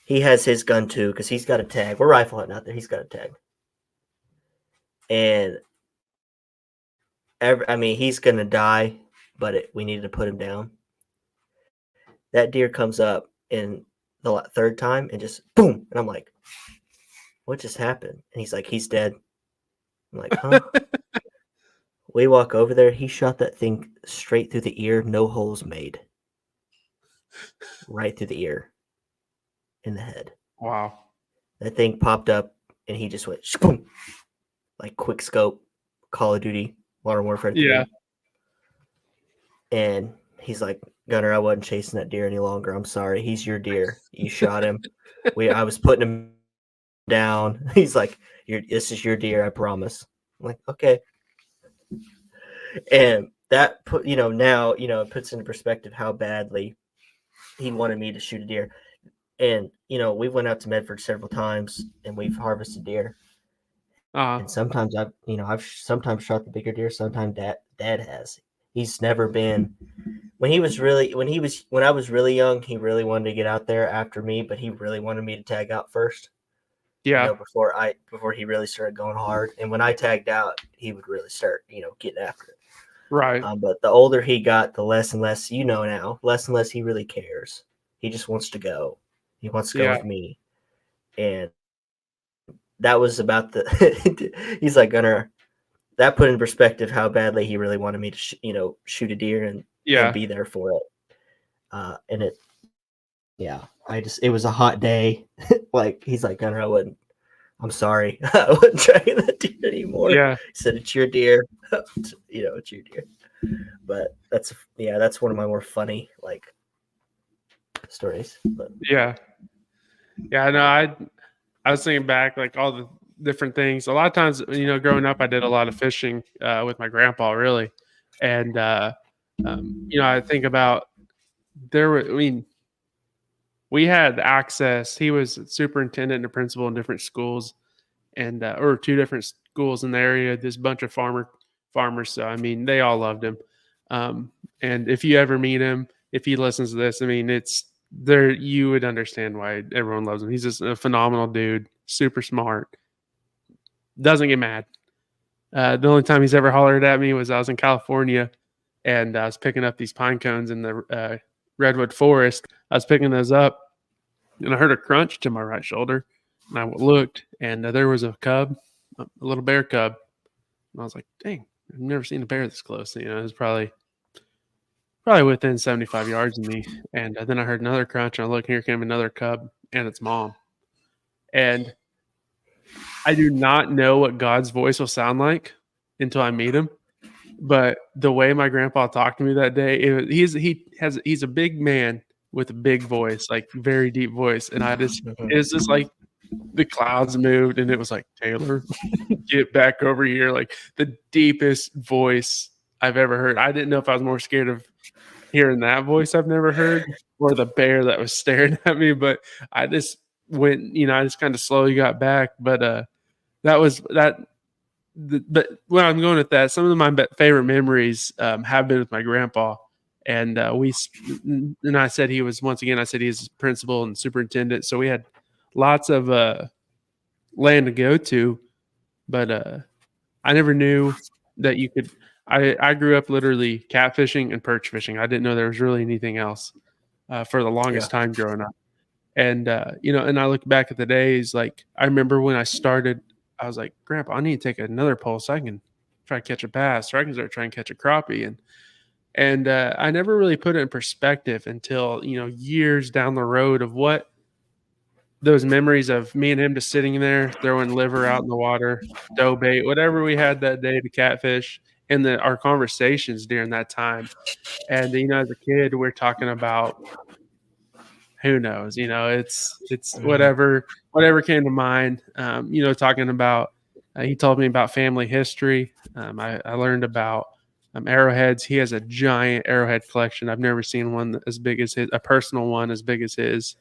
He has his gun too, because he's got a tag. We're rifle hunting out there. He's got a tag. And he's going to die, but we needed to put him down. That deer comes up in the third time and just boom. And I'm like, what just happened? And he's like, he's dead. I'm like, huh? We walk over there. He shot that thing straight through the ear, no holes made. right through the ear, in the head. Wow. That thing popped up, and he just went boom, like quick scope, Call of Duty, Modern Warfare 3. Yeah. And he's like, Gunner, I wasn't chasing that deer any longer. I'm sorry. He's your deer. You shot him. I was putting him down. He's like, this is your deer, I promise. I'm like, okay. And that now, it puts into perspective how badly he wanted me to shoot a deer. And, we went out to Medford several times and we've harvested deer. And sometimes I've sometimes shot the bigger deer, sometimes dad has. He's never been when I was really young, he really wanted to get out there after me, but he really wanted me to tag out first. Yeah. Before he really started going hard. And when I tagged out, he would really start, getting after it. Right. But the older he got, the less and less, less and less he really cares. He just wants to go. He wants to go with me. And that was about he's like, Gunner, that put in perspective how badly he really wanted me to, shoot a deer and be there for it. And it was a hot day. Like, he's like, Gunner, I'm sorry. I wouldn't try that deer anymore. Yeah. He said, it's your deer. It's your deer. But that's one of my more funny, stories. But. Yeah. Yeah, no, I was thinking back, like all the different things. A lot of times, growing up, I did a lot of fishing with my grandpa, really. And, I think about we had access. He was superintendent and principal in different schools and, or two different schools in the area, this bunch of farmers. So, they all loved him. And if you ever meet him, if he listens to this, it's there. You would understand why everyone loves him. He's just a phenomenal dude, super smart, doesn't get mad. The only time he's ever hollered at me was I was in California and I was picking up these pine cones in the redwood forest. I was picking those up and I heard a crunch to my right shoulder. And I looked and there was a cub, a little bear cub. And I was like, dang, I've never seen a bear this close. It was probably within 75 yards of me. And then I heard another crunch and I looked, here came another cub and its mom. And I do not know what God's voice will sound like until I meet him. But the way my grandpa talked to me that day, he's a big man with a big voice, like very deep voice. And it's just like the clouds moved and it was like, Taylor, get back over here. Like the deepest voice I've ever heard. I didn't know if I was more scared of hearing that voice I've never heard or the bear that was staring at me. But I just went, I just kind of slowly got back. But that was that. But when I'm going with that, some of my favorite memories have been with my grandpa. And I said he was, once again, I said he's principal and superintendent. So we had lots of land to go to. But I never knew that you could. I grew up literally catfishing and perch fishing. I didn't know there was really anything else for the longest time growing up. And, and I look back at the days, like I remember when I started, I was like, Grandpa, I need to take another pole so I can try to catch a bass or I can start trying to catch a crappie. And I never really put it in perspective until, years down the road of what those memories of me and him just sitting there, throwing liver out in the water, dough bait, whatever we had that day to catfish, and our conversations during that time. And, as a kid, we're talking about, who knows, it's whatever came to mind, talking about, he told me about family history. I learned about arrowheads. He has a giant arrowhead collection. I've never seen one as big as his, a personal one as big as his.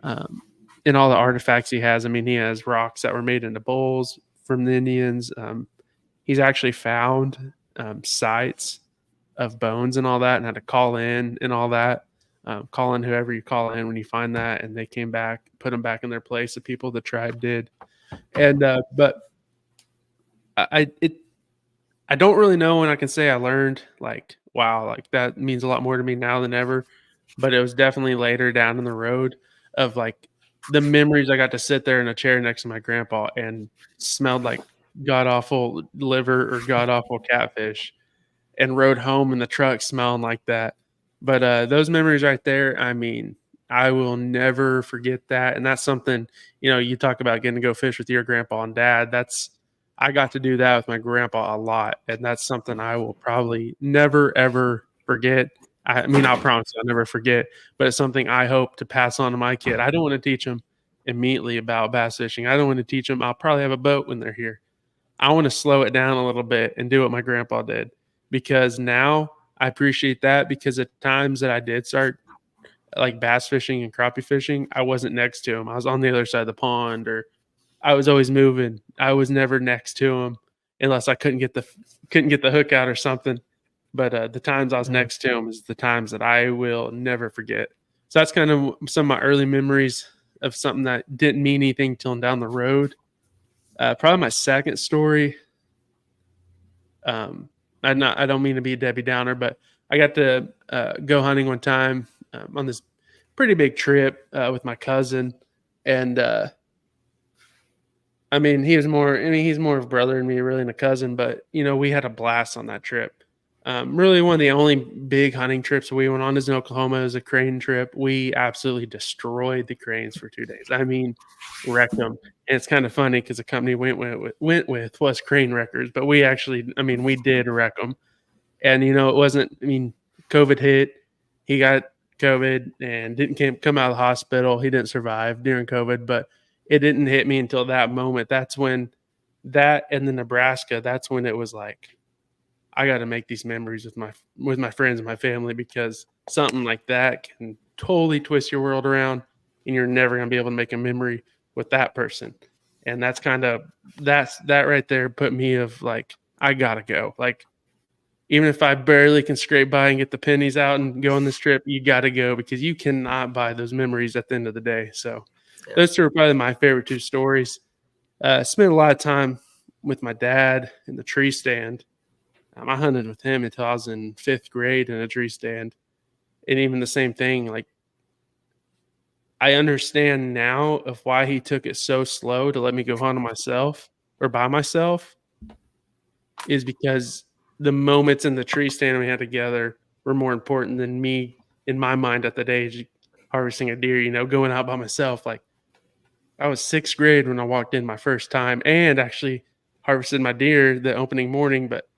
And all the artifacts he has. He has rocks that were made into bowls from the Indians. He's actually found sites of bones and all that and had to call in and all that. Call in whoever you call in when you find that. And they came back, put them back in their place, the people the tribe did. And but I don't really know when I can say I learned, like, wow, like that means a lot more to me now than ever. But it was definitely later down in the road of like the memories. I got to sit there in a chair next to my grandpa and smelled like god awful liver or god awful catfish and rode home in the truck smelling like that. But those memories right there, I mean, I will never forget that. And that's something, you talk about getting to go fish with your grandpa and dad. I got to do that with my grandpa a lot. And that's something I will probably never, ever forget. I mean, I'll promise you I'll never forget, but it's something I hope to pass on to my kid. I don't want to teach them immediately about bass fishing. I don't want to teach them I'll probably have a boat when they're here. I want to slow it down a little bit and do what my grandpa did, because now I appreciate that, because at times that I did start like bass fishing and crappie fishing, I wasn't next to him. I was on the other side of the pond, or I was always moving. I was never next to him unless I couldn't get the hook out or something. But the times I was next to him is the times that I will never forget. So that's kind of some of my early memories of something that didn't mean anything till down the road. Probably my second story. I don't mean to be a Debbie Downer, but I got to go hunting one time on this pretty big trip with my cousin, and he's more of a brother than me, really, than a cousin. But we had a blast on that trip. Really, one of the only big hunting trips we went on is in Oklahoma. It was a crane trip. We absolutely destroyed the cranes for 2 days. I mean, wrecked them. And it's kind of funny because the company went with was Crane Wreckers, but we did wreck them. And it wasn't. COVID hit. He got COVID and didn't come out of the hospital. He didn't survive during COVID, but it didn't hit me until that moment. That's when that and the Nebraska. That's when it was like, I got to make these memories with my friends and my family, because something like that can totally twist your world around, and you're never going to be able to make a memory with that person. And that right there put me of like, I got to go. Like, even if I barely can scrape by and get the pennies out and go on this trip, you got to go, because you cannot buy those memories at the end of the day. So those two are probably my favorite two stories. Spent a lot of time with my dad in the tree stand. I hunted with him until I was in 5th grade in a tree stand. And even the same thing, like, I understand now of why he took it so slow to let me go hunt myself or by myself, is because the moments in the tree stand we had together were more important than me, in my mind at that age, harvesting a deer, going out by myself. Like, I was 6th grade when I walked in my first time and actually harvested my deer the opening morning. But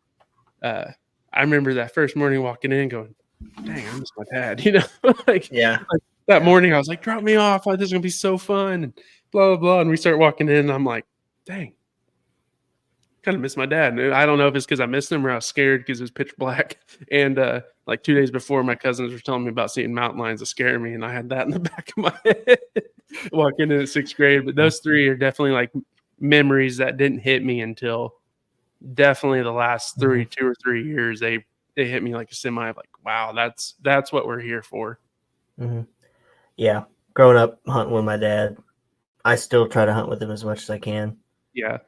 I remember that first morning walking in going, dang, I miss my dad, like, Yeah. like that morning I was like, drop me off. Like, this is going to be so fun and blah, blah, blah. And we start walking in and I'm like, dang, kind of miss my dad. And I don't know if it's because I missed him or I was scared because it was pitch black. And like 2 days before, my cousins were telling me about seeing mountain lions that scared me. And I had that in the back of my head walking in at 6th grade. But those three are definitely like memories that didn't hit me until definitely the last 2 or 3 years. They hit me like a semi, like, wow, that's what we're here for. Yeah. Growing up hunting with my dad, I still try to hunt with him as much as I can. Yeah.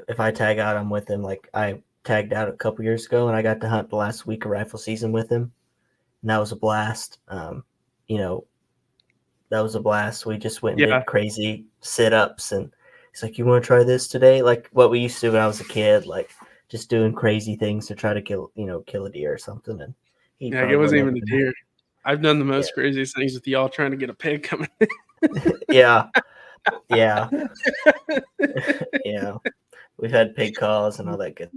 If I tag out, I'm with him. Like, I tagged out a couple years ago and I got to hunt the last week of rifle season with him. And that was a blast. That was a blast. We just went and did crazy sit-ups, and he's like, you want to try this today? Like what we used to do when I was a kid, like just doing crazy things to try to kill a deer or something. And it wasn't even a deer. I've done the most craziest things with y'all trying to get a pig coming in. Yeah. Yeah. Yeah. We've had pig calls and all that good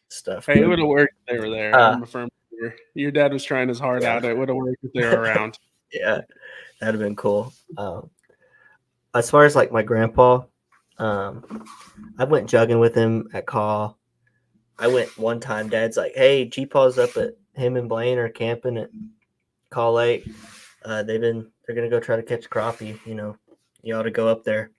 stuff. Hey, it would have worked if they were there. I'm a firm believer. Your dad was trying his heart out. It would have worked if they were around. Yeah, that'd have been cool. As far as like my grandpa, I went jugging with him at Call. I went one time. Dad's like, "Hey, G-Paw's up at him and Blaine are camping at Call Lake. They're gonna go try to catch crappie. You ought to go up there,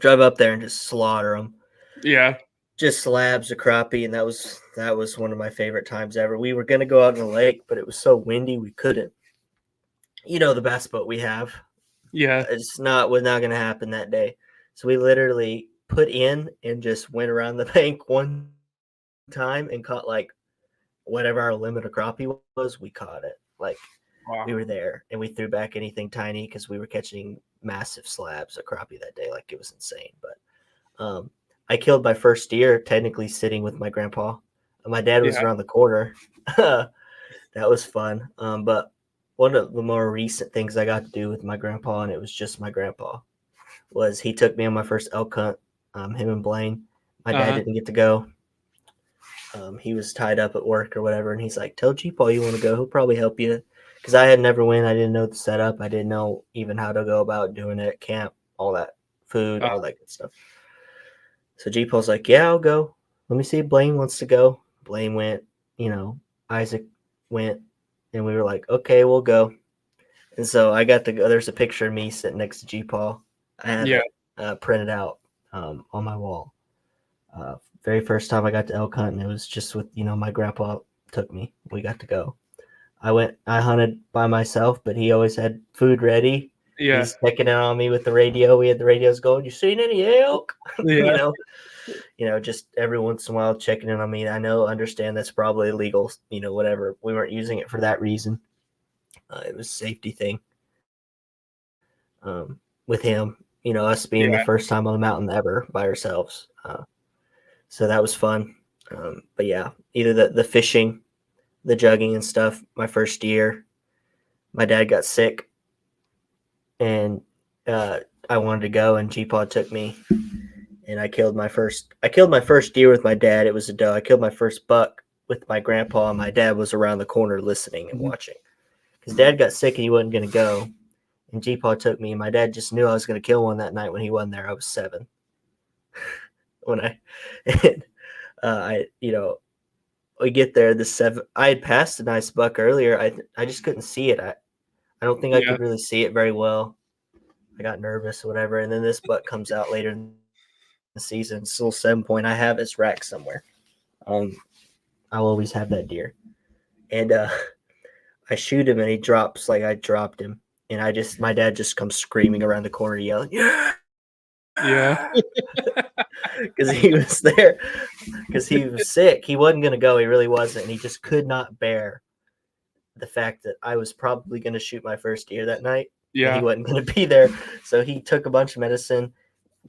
drive up there, and just slaughter them." Yeah, just slabs of crappie, and that was one of my favorite times ever. We were gonna go out in the lake, but it was so windy we couldn't. The bass boat we have. Yeah, was not gonna happen that day. So we literally put in and just went around the bank one time and caught like whatever our limit of crappie was. We caught it. Like, wow. We were there, and we threw back anything tiny because we were catching massive slabs of crappie that day. Like, it was insane. But I killed my first deer technically sitting with my grandpa. My dad was around the corner. That that was fun. But one of the more recent things I got to do with my grandpa, and it was just my grandpa, was he took me on my first elk hunt. Him and Blaine. My dad Uh-huh. didn't get to go. He was tied up at work or whatever, and he's like, "Tell G-Paul you want to go. He'll probably help you." Because I had never went. I didn't know the setup. I didn't know even how to go about doing it at camp, all that food, all that good stuff. So G-Paul's like, "Yeah, I'll go. Let me see if Blaine wants to go." Blaine went. Isaac went, and we were like, "Okay, we'll go." And so I got to go. There's a picture of me sitting next to G-Paul. I have Yeah. it printed out on my wall. Very first time I got to elk hunting, it was just with my grandpa took me. We got to go. I hunted by myself, but he always had food ready. Yeah. He's checking in on me with the radio. We had the radios going. You seen any elk? Yeah. Just every once in a while checking in on me. Understand that's probably illegal. Whatever. We weren't using it for that reason. It was a safety thing. With him, us being the first time on the mountain ever by ourselves. So that was fun. But yeah, either the fishing, the jugging and stuff. My first year, my dad got sick, and I wanted to go, and G-Paw took me, and I killed my first deer with my dad. It was a doe. I killed my first buck with my grandpa, and my dad was around the corner listening and watching. Because Dad got sick and he wasn't going to go, and G-Paw took me. And my dad just knew I was going to kill one that night when he wasn't there. I was 7. We get there. I had passed a nice buck earlier. I just couldn't see it. I don't think I could really see it very well. I got nervous or whatever. And then this buck comes out later in the season. It's a little 7-point. I have his rack somewhere. I'll always have that deer. And I shoot him and he drops like I dropped him. And my dad just comes screaming around the corner yelling, "Yeah!" Yeah. Because he was there. Because he was sick. He wasn't going to go. He really wasn't. And he just could not bear the fact that I was probably going to shoot my first deer that night. Yeah. And he wasn't going to be there. So he took a bunch of medicine,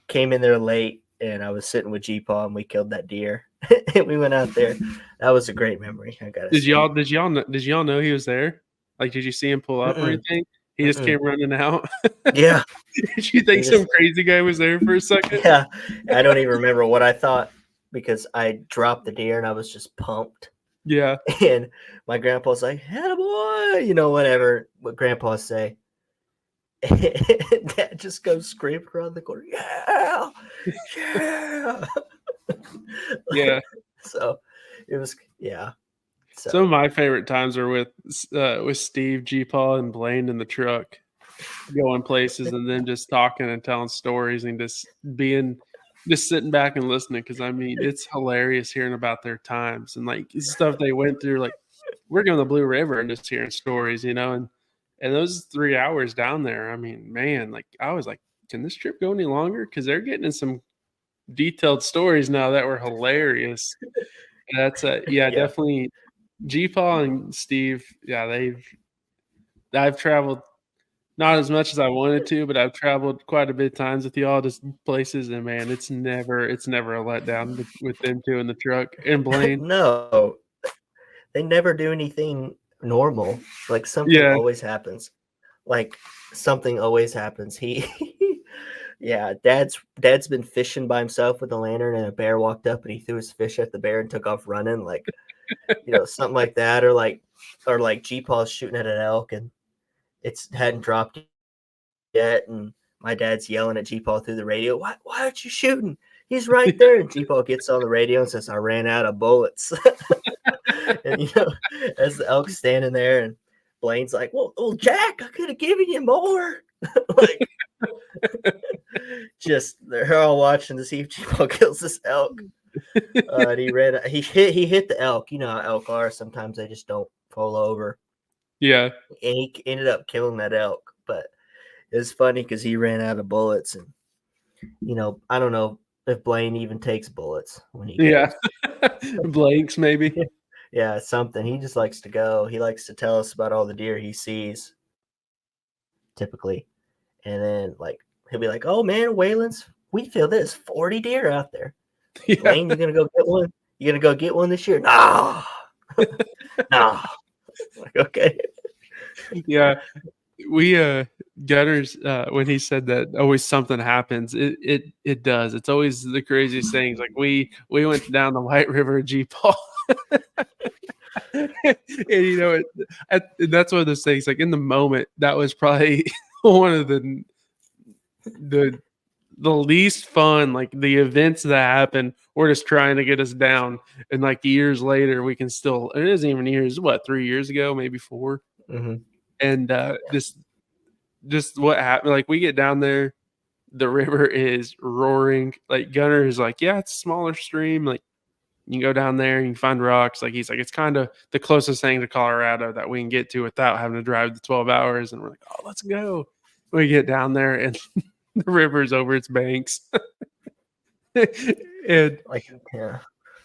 came in there late, and I was sitting with G-Paw, and we killed that deer. And we went out there. That was a great memory. I gotta Did say. y'all know he was there? Like, did you see him pull up or anything? He just came running out. Yeah. Did you think some crazy guy was there for a second? Yeah. I don't even remember what I thought because I dropped the deer and I was just pumped. Yeah. And my grandpa's like, "Attaboy," whatever what grandpas say. And Dad just goes screaming around the corner, "Yeah, yeah." Yeah. So it was, yeah. Some of my favorite times are with Steve, G-Paw, and Blaine in the truck, going places and then just talking and telling stories and just sitting back and listening. Because I mean, it's hilarious hearing about their times and like stuff they went through. Like we're going to the Blue River and just hearing stories, and those 3 hours down there. I mean, man, like I was like, can this trip go any longer? Because they're getting in some detailed stories now that were hilarious. That's definitely. G-Paw and Steve, I've traveled not as much as I wanted to, but I've traveled quite a bit of times with y'all, just places, and man, it's never a letdown with them two in the truck and Blaine. No, they never do anything normal. Like something always happens. Yeah, Dad's been fishing by himself with a lantern, and a bear walked up and he threw his fish at the bear and took off running, like something like that, or like G-Paw's shooting at an elk and it's hadn't dropped yet, and my dad's yelling at G-Paw through the radio, why aren't you shooting? He's right there. And G-Paw gets on the radio and says, "I ran out of bullets." And as the elk's standing there, and Blaine's like, well, Jack, I could have given you more. Like, just they're all watching to see if G-Paw kills this elk. And he hit the elk. You know how elk are. Sometimes they just don't fall over. Yeah. And he ended up killing that elk. But it was funny because he ran out of bullets. And, I don't know if Blaine even takes bullets when he goes. Yeah. Blanks, maybe. Yeah, something. He just likes to go. He likes to tell us about all the deer he sees, typically. And then, he'll be like, "Oh, man, Wayland's, we feel there's 40 deer out there. Yeah. Blaine, you going to go get one? You going to go get one this year?" "No." "No." Like, okay. Yeah. We Gunners when he said that always something happens, it does. It's always the craziest things. Like we went down the White River G-Paul. And that's one of those things, like in the moment, that was probably one of the least fun, like the events that happen were just trying to get us down. And like years later, we can still, it isn't even years, what, 3 years ago, maybe 4. Mm-hmm. And just what happened, like we get down there, the river is roaring. Like Gunner is like, yeah, it's a smaller stream. Like you can go down there and you can find rocks. Like he's like, it's kind of the closest thing to Colorado that we can get to without having to drive the 12 hours. And we're like, oh, let's go. We get down there and the river's over its banks. And Like,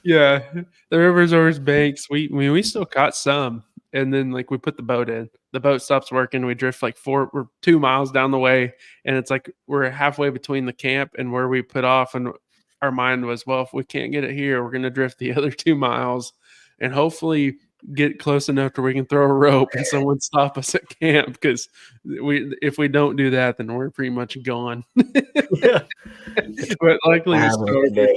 yeah, the river's over its banks. We still caught some. And then like we put the boat in. The boat stops working. We drift like we're 2 miles down the way. And it's like we're halfway between the camp and where we put off. And our mind was, well, if we can't get it here, we're going to drift the other 2 miles and hopefully get close enough to where we can throw a rope and someone stop us at camp. Because if we don't do that, then we're pretty much gone. yeah. But luckily we started.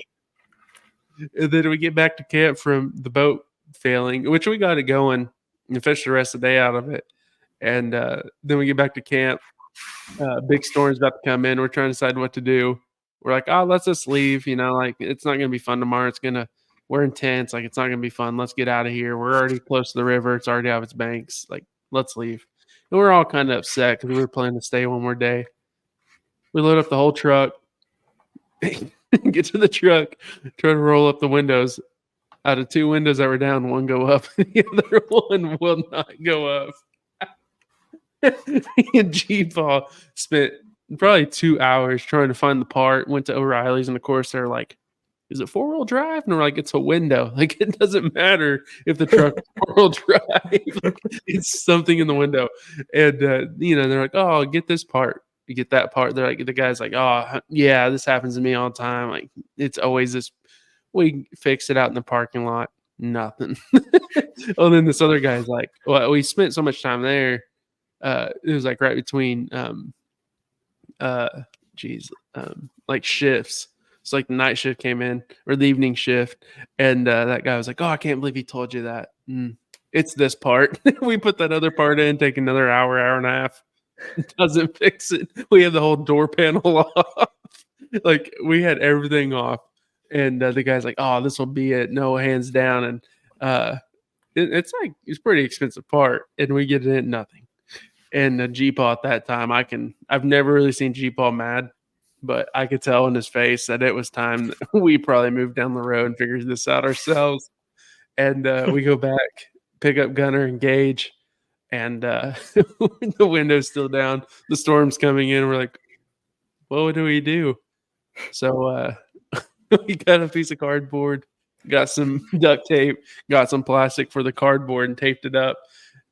And then we get back to camp from the boat failing, which we got it going and fished the rest of the day out of it. And then we get back to camp. Big storm's about to come in. We're trying to decide what to do. We're like, oh, let's just leave. Like it's not going to be fun tomorrow. We're intense. Like it's not going to be fun. Let's get out of here. We're already close to the river. It's already out of its banks. Like, let's leave. And we're all kind of upset because we were planning to stay one more day. We load up the whole truck. Get to the truck, try to roll up the windows. Out of 2 windows that were down, one go up, the other one will not go up. And G-Paul spent probably 2 hours trying to find the part. Went to O'Reilly's, and of course they're like, "Is it 4-wheel drive?" And we're like, "It's a window. Like it doesn't matter if the truck is 4-wheel drive. It's something in the window." And they're like, "Oh, get this part." You get that part. They're like, the guy's like, "Oh, yeah, this happens to me all the time. Like, it's always this." We fixed it out in the parking lot. Nothing. Oh, then this other guy's like, "Well, we spent so much time there. It was like right between, like shifts. It's like the night shift came in or the evening shift, and that guy was like, "Oh, I can't believe he told you that. It's this part." We put that other part in, take another hour and a half. Doesn't fix it. We had the whole door panel off. Like we had everything off, and the guy's like, "Oh, this will be it. No, hands down." And it's a pretty expensive part, and we get it in nothing. And G-Paul at that time, I've never really seen G-Paul mad, but I could tell in his face that it was time that we probably moved down the road and figured this out ourselves. And we go back, pick up Gunner and Gage. And the window's still down. The storm's coming in. We're like, what do we do? So we got a piece of cardboard, got some duct tape, got some plastic for the cardboard and taped it up.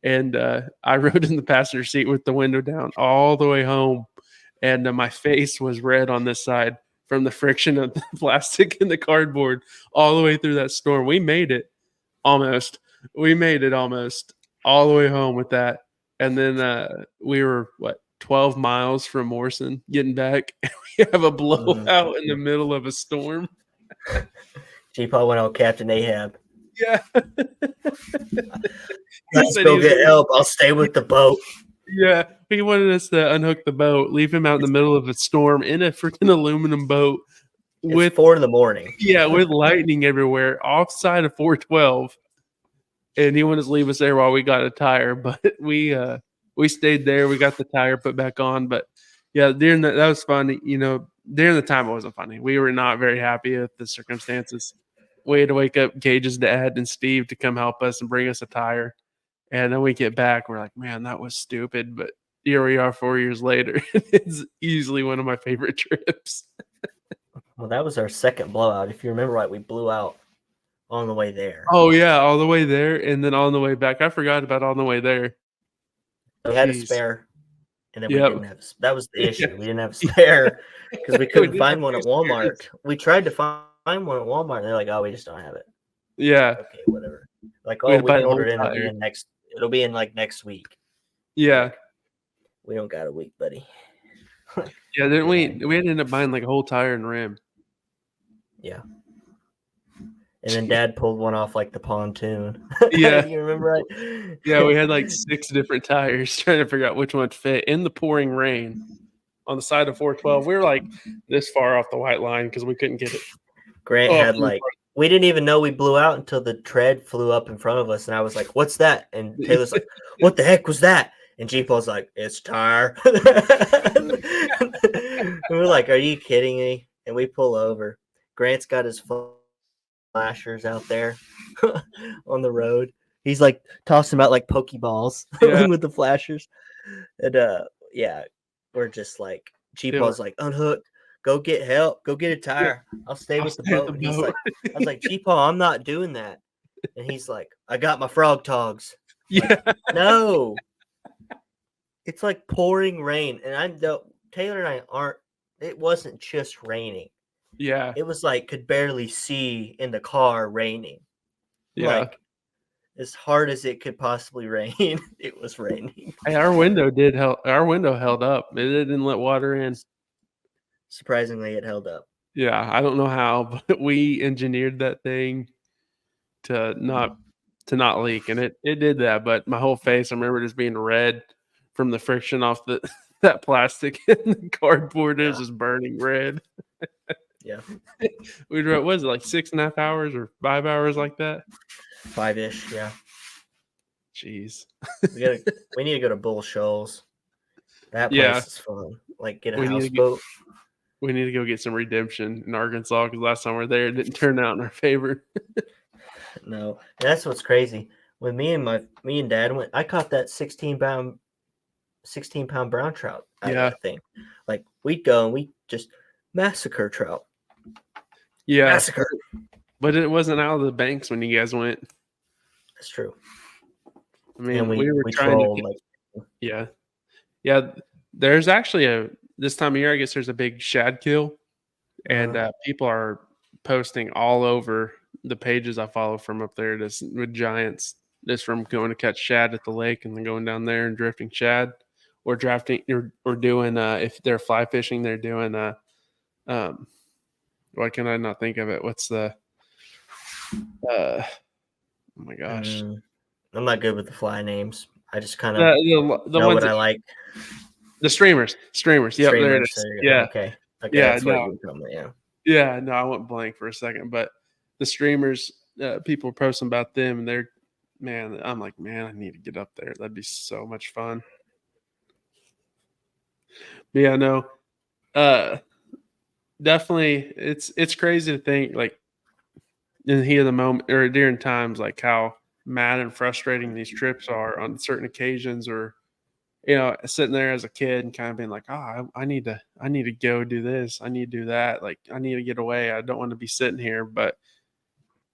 And I rode in the passenger seat with the window down all the way home. And my face was red on this side from the friction of the plastic and the cardboard all the way through that storm. We made it almost. All the way home with that. And then we were 12 miles from Morrison getting back, and we have a blowout in the middle of a storm. G-Paul went on Captain Ahab. Yeah. Let's go get help. I'll stay with the boat. Yeah. He wanted us to unhook the boat, leave him out in the middle of a storm in a freaking aluminum boat. With 4 a.m. Yeah, with lightning everywhere, offside of 412. And he wanted to leave us there while we got a tire, but we stayed there. We got the tire put back on, but yeah, during that was funny. During the time it wasn't funny. We were not very happy with the circumstances. We had to wake up Gage's dad and Steve to come help us and bring us a tire, and then we get back. We're like, man, that was stupid, but here we are 4 years later. It's easily one of my favorite trips. Well, that was our second blowout. If you remember right, we blew out on the way there. Oh yeah, all the way there, and then on the way back. I forgot about on the way there. We had a spare, and then we didn't have. That was the issue. We didn't have a spare because we couldn't find one at Walmart. We tried to find one at Walmart, and they're like, "Oh, we just don't have it." Yeah. Okay, whatever. Like, oh, we can order it in. It'll be in like next week. Yeah. We don't got a week, buddy. Yeah, didn't we ended up buying like a whole tire and rim. Yeah. And then Dad pulled one off like the pontoon. Yeah. You remember right? Yeah, we had like 6 different tires trying to figure out which one to fit in the pouring rain on the side of 412. We were like this far off the white line because we couldn't get it. Grant had like, we didn't even know we blew out until the tread flew up in front of us. And I was like, what's that? And Taylor's like, what the heck was that? And G-Paul's like, it's tire. And we're like, are you kidding me? And we pull over. Grant's got his flashers out there on the road. He's like tossing them out like Pokeballs with the flashers. And yeah, we're just like, G-Paul's like, unhook, go get help, go get a tire. I'll stay with the boat. And he's like, I was like, G-Paul, I'm not doing that. And he's like, I got my frog togs. Yeah. Like, no. It's like pouring rain. And Taylor and I aren't, it wasn't just raining. Yeah. It was like could barely see in the car raining. Yeah. Like as hard as it could possibly rain, it was raining. Hey, our window held up. It didn't let water in. Surprisingly, it held up. Yeah, I don't know how, but we engineered that thing to not leak, and it did that. But my whole face, I remember just being red from the friction off that plastic and the cardboard. It was just burning red. Yeah. We drove, what was it, like 6.5 hours or 5 hours like that? 5-ish, yeah. Jeez. We need to go to Bull Shoals. That place is fun. Like get a houseboat. We need to go get some redemption in Arkansas because last time we were there, it didn't turn out in our favor. No, that's what's crazy. When me and Dad went, I caught that 16-pound brown trout out of that thing. Like we'd go and we just massacre trout. Yeah, massacre. But it wasn't out of the banks when you guys went. That's true. I mean, we were trying to. Yeah. There's actually this time of year, I guess there's a big shad kill, and people are posting all over the pages I follow from up there just with giants, just from going to catch shad at the lake and then going down there and drifting shad, or drafting or doing if they're fly fishing, they're doing why can I not think of it? What's the oh my gosh. I'm not good with the fly names. I just kind of the know ones what I like. The streamers. Yep, there it is. Yeah. Okay. Yeah. That's what you're talking about. Yeah. Yeah. No, I went blank for a second, but the streamers, people are posting about them, and I'm like, man, I need to get up there. That'd be so much fun. But yeah, no. Definitely, it's crazy to think like in the heat of the moment or during times like how mad and frustrating these trips are on certain occasions, or sitting there as a kid and kind of being like, I need to go do this. I need to do that. Like, I need to get away. I don't want to be sitting here. But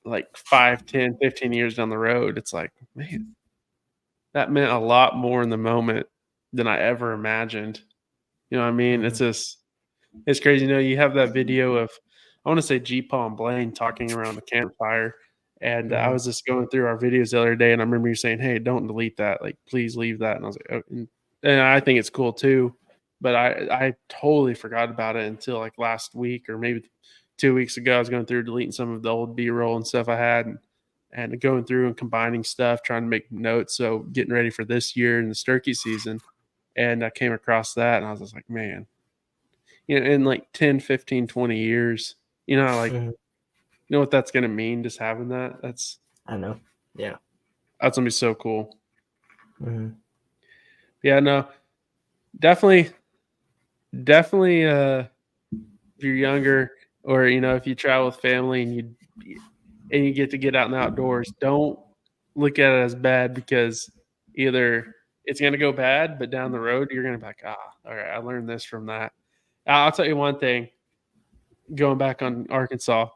like 5, 10, 15 years down the road, it's like, man, that meant a lot more in the moment than I ever imagined. You know what I mean? Mm-hmm. It's crazy. You have that video of, I want to say G-Paul and Blaine talking around the campfire. And I was just going through our videos the other day, and I remember you saying, hey, don't delete that. Like, please leave that. And I was like, oh, and I think it's cool too, but I totally forgot about it until like last week or maybe 2 weeks ago. I was going through deleting some of the old B-roll and stuff I had, and going through and combining stuff, trying to make notes. So getting ready for this year and the turkey season. And I came across that, and I was just like, man, in like 10, 15, 20 years, like, you know what that's going to mean, just having that? I know. Yeah. That's going to be so cool. Mm-hmm. Yeah, no, definitely, if you're younger or, if you travel with family and you get to get out in the outdoors, don't look at it as bad, because either it's going to go bad, but down the road, you're going to be like, all right, I learned this from that. I'll tell you one thing, going back on Arkansas,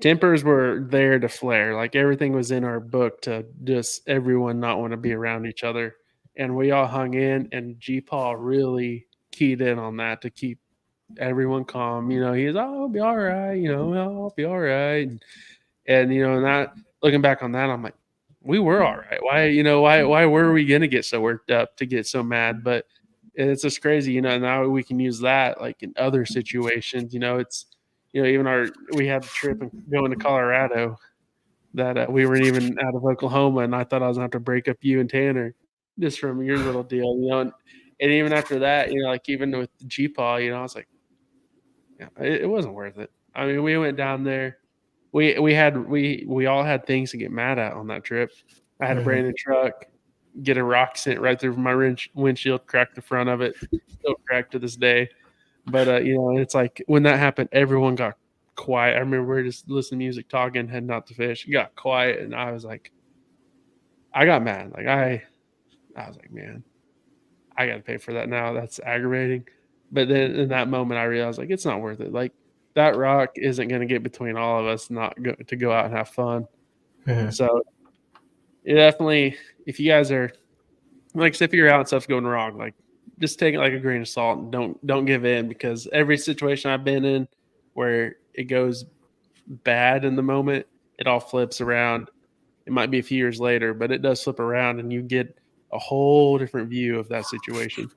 tempers were there to flare. Like, everything was in our book to just everyone not want to be around each other. And we all hung in, and G-Paul really keyed in on that to keep everyone calm. He's, I'll be all right. I'll be all right. And that, looking back on that, I'm like, we were all right. Why were we gonna get so worked up to get so mad? But it's just crazy, now we can use that like in other situations. It's even we had a trip and going to Colorado that we weren't even out of Oklahoma, and I thought I was gonna have to break up you and Tanner just from your little deal. And even after that, like even with the G-Paw, I was like, yeah, it wasn't worth it. I mean, we went down there. We all had things to get mad at on that trip. I had a brand new truck, get a rock sent right through my windshield, cracked the front of it, still cracked to this day. But it's like when that happened, everyone got quiet. I remember we were just listening to music, talking, heading out to fish. It got quiet, and I was like, I got mad. Like I was like, man, I got to pay for that now. That's aggravating. But then in that moment, I realized like it's not worth it. Like that rock isn't going to get between all of us to go out and have fun. So it definitely, if you guys are like, say if you're out and stuff's going wrong, like just take it like a grain of salt and don't give in, because every situation I've been in where it goes bad in the moment, it all flips around. It might be a few years later, but it does flip around and you get a whole different view of that situation.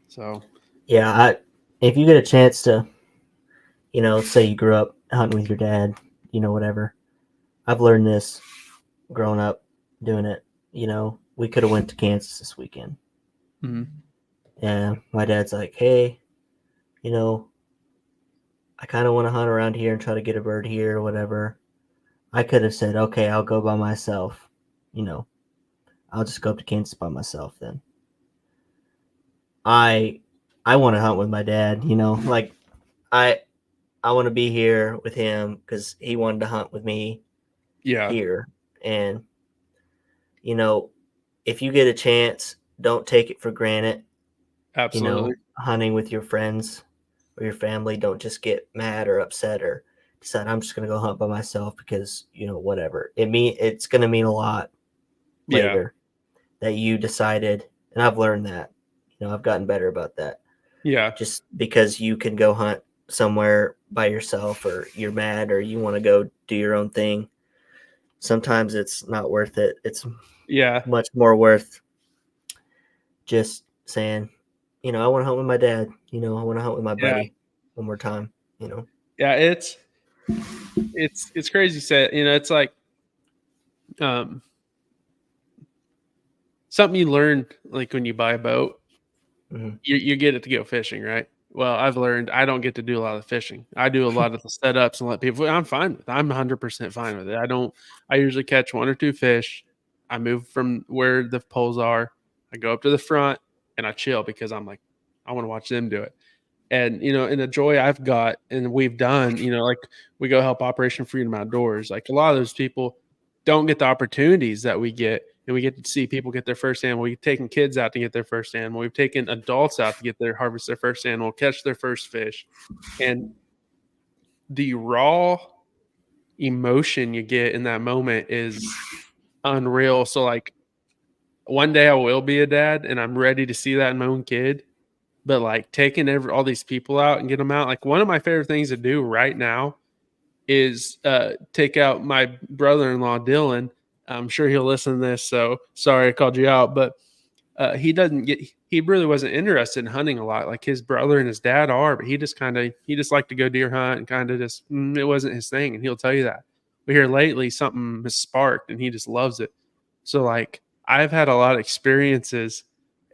So yeah, if you get a chance to, say you grew up hunting with your dad, whatever. I've learned this growing up doing it. We could have went to Kansas this weekend. And my dad's like, hey, I kind of want to hunt around here and try to get a bird here or whatever. I could have said, okay, I'll go by myself. I'll just go up to Kansas by myself then. I want to hunt with my dad, like I want to be here with him because he wanted to hunt with me here. And, if you get a chance, don't take it for granted. Absolutely. Hunting with your friends or your family, don't just get mad or upset or decide I'm just going to go hunt by myself because, whatever. It's going to mean a lot later that you decided. And I've learned that, I've gotten better about that. Yeah. Just because you can go hunt somewhere by yourself or you're mad or you want to go do your own thing, sometimes it's not worth it. It's much more worth just saying, I want to hunt with my dad, I want to hunt with my buddy one more time, Yeah, it's crazy set. It's like something you learn like when you buy a boat. You get it to go fishing, right? Well, I've learned I don't get to do a lot of fishing. I do a lot of the setups and let people. I'm fine with it. I'm 100% fine with it. I usually catch one or two fish. I move from where the poles are. I go up to the front and I chill because I'm like, I want to watch them do it. And and the joy I've got and we've done, like we go help Operation Freedom Outdoors. Like a lot of those people don't get the opportunities that we get, and we get to see people get their first animal. We've taken kids out to get their first animal. We've taken adults out to get harvest their first animal, catch their first fish, and the raw emotion you get in that moment is unreal. So like one day I will be a dad, and I'm ready to see that in my own kid. But like taking all these people out and get them out, like one of my favorite things to do right now is take out my brother-in-law Dylan. I'm sure he'll listen to this, so sorry I called you out, but he really wasn't interested in hunting a lot. Like his brother and his dad are, but he just liked to go deer hunt and kind of just it wasn't his thing, and he'll tell you that. But here lately, something has sparked, and he just loves it. So like I've had a lot of experiences,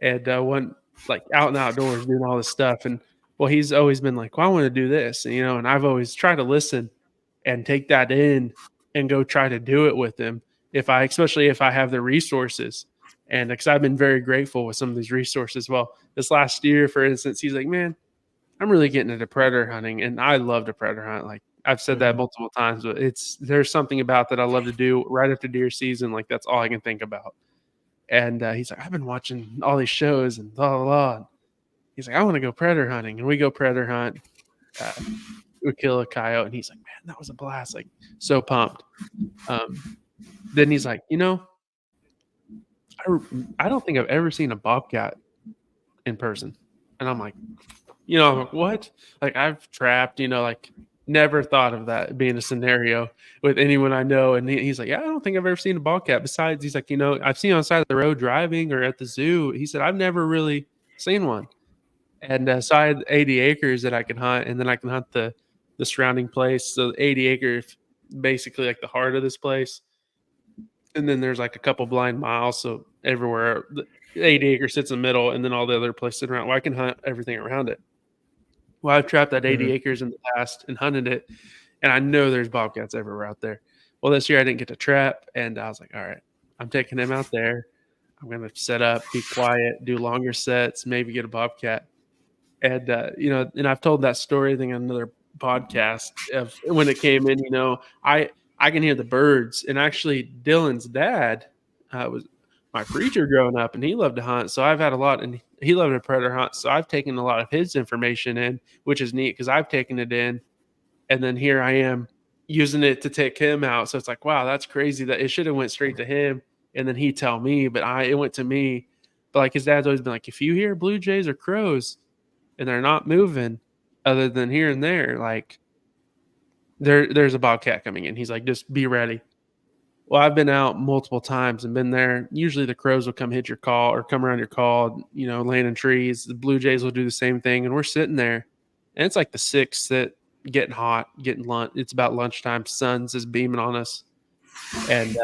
and one like out and outdoors doing all this stuff, and well, he's always been like, well, I want to do this, and I've always tried to listen and take that in and go try to do it with him especially if I have the resources. And because I've been very grateful with some of these resources. Well, this last year, for instance, he's like, man, I'm really getting into predator hunting, and I love to predator hunt. Like I've said that multiple times, but there's something about that I love to do right after deer season. Like that's all I can think about. And he's like, I've been watching all these shows and blah, blah, blah. He's like, I want to go predator hunting. And we go predator hunt. We kill a coyote. And he's like, man, that was a blast. Like so pumped. Then he's like, I don't think I've ever seen a bobcat in person. And I'm like, I'm like, what? Like I've trapped, like Never thought of that being a scenario with anyone I know, and he's like, "Yeah, I don't think I've ever seen a bobcat." Besides, he's like, I've seen on the side of the road driving or at the zoo." He said, "I've never really seen one." And so I had 80 acres that I can hunt, and then I can hunt the surrounding place. So 80 acres, basically like the heart of this place, and then there's like a couple blind miles. So everywhere, the 80 acres sits in the middle, and then all the other places around. Well, I can hunt everything around it. Well, I've trapped that 80 Mhm. acres in the past and hunted it, and I know there's bobcats everywhere out there. Well, this year I didn't get to trap, and I was like, all right, I'm taking him out there. I'm going to set up, be quiet, do longer sets, maybe get a bobcat. And, and I've told that story, I think, on another podcast of when it came in, I can hear the birds. And actually, Dylan's dad was my preacher growing up, and he loved to hunt. So I've had a lot, and he loved to predator hunt. So I've taken a lot of his information in, which is neat because I've taken it in. And then here I am using it to take him out. So it's like, wow, that's crazy that it should have went straight to him. And then he'd tell me, but it went to me. But like his dad's always been like, if you hear blue jays or crows, and they're not moving other than here and there, like there's a bobcat coming in. He's like, just be ready. Well, I've been out multiple times and been there. Usually the crows will come hit your call or come around your call, land in trees. The blue jays will do the same thing. And we're sitting there, and it's like the sixth that getting hot, getting lunch. It's about lunchtime. Sun's is beaming on us. And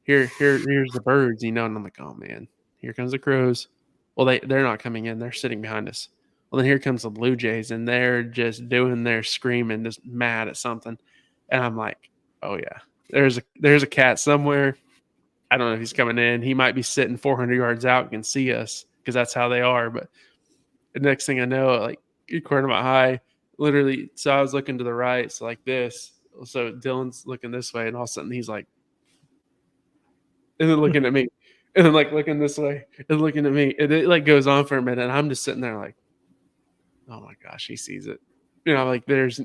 here's the birds, and I'm like, oh man, here comes the crows. Well, they're not coming in; they're sitting behind us. Well, then here comes the Blue Jays, and they're just doing their screaming, just mad at something. And I'm like, oh yeah, there's a cat somewhere. I don't know if he's coming in. He might be sitting 400 yards out and can see us because that's how they are. But the next thing I know, like a quarter mile high, literally. So I was looking to the right, so like this. So Dylan's looking this way, and all of a sudden he's like, and then looking at me, and then like looking this way, and looking at me, and it like goes on for a minute, and I'm just sitting there like, oh my gosh, he sees it. Like there's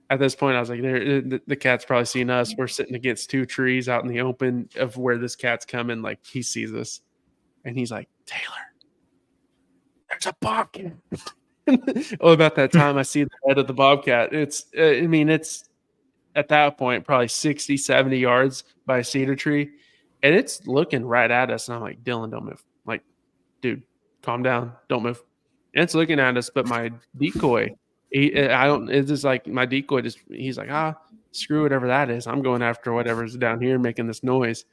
at this point, I was like, the cat's probably seen us. We're sitting against two trees out in the open of where this cat's coming. Like he sees us, and he's like, Taylor, there's a bobcat. Oh, about that time I see the head of the bobcat. It's at that point probably 60, 70 yards by a cedar tree, and it's looking right at us. And I'm like, Dylan, don't move. I'm like, dude, calm down, don't move. And it's looking at us, but my decoy, it's just like my decoy he's like, screw whatever that is. I'm going after whatever's down here making this noise.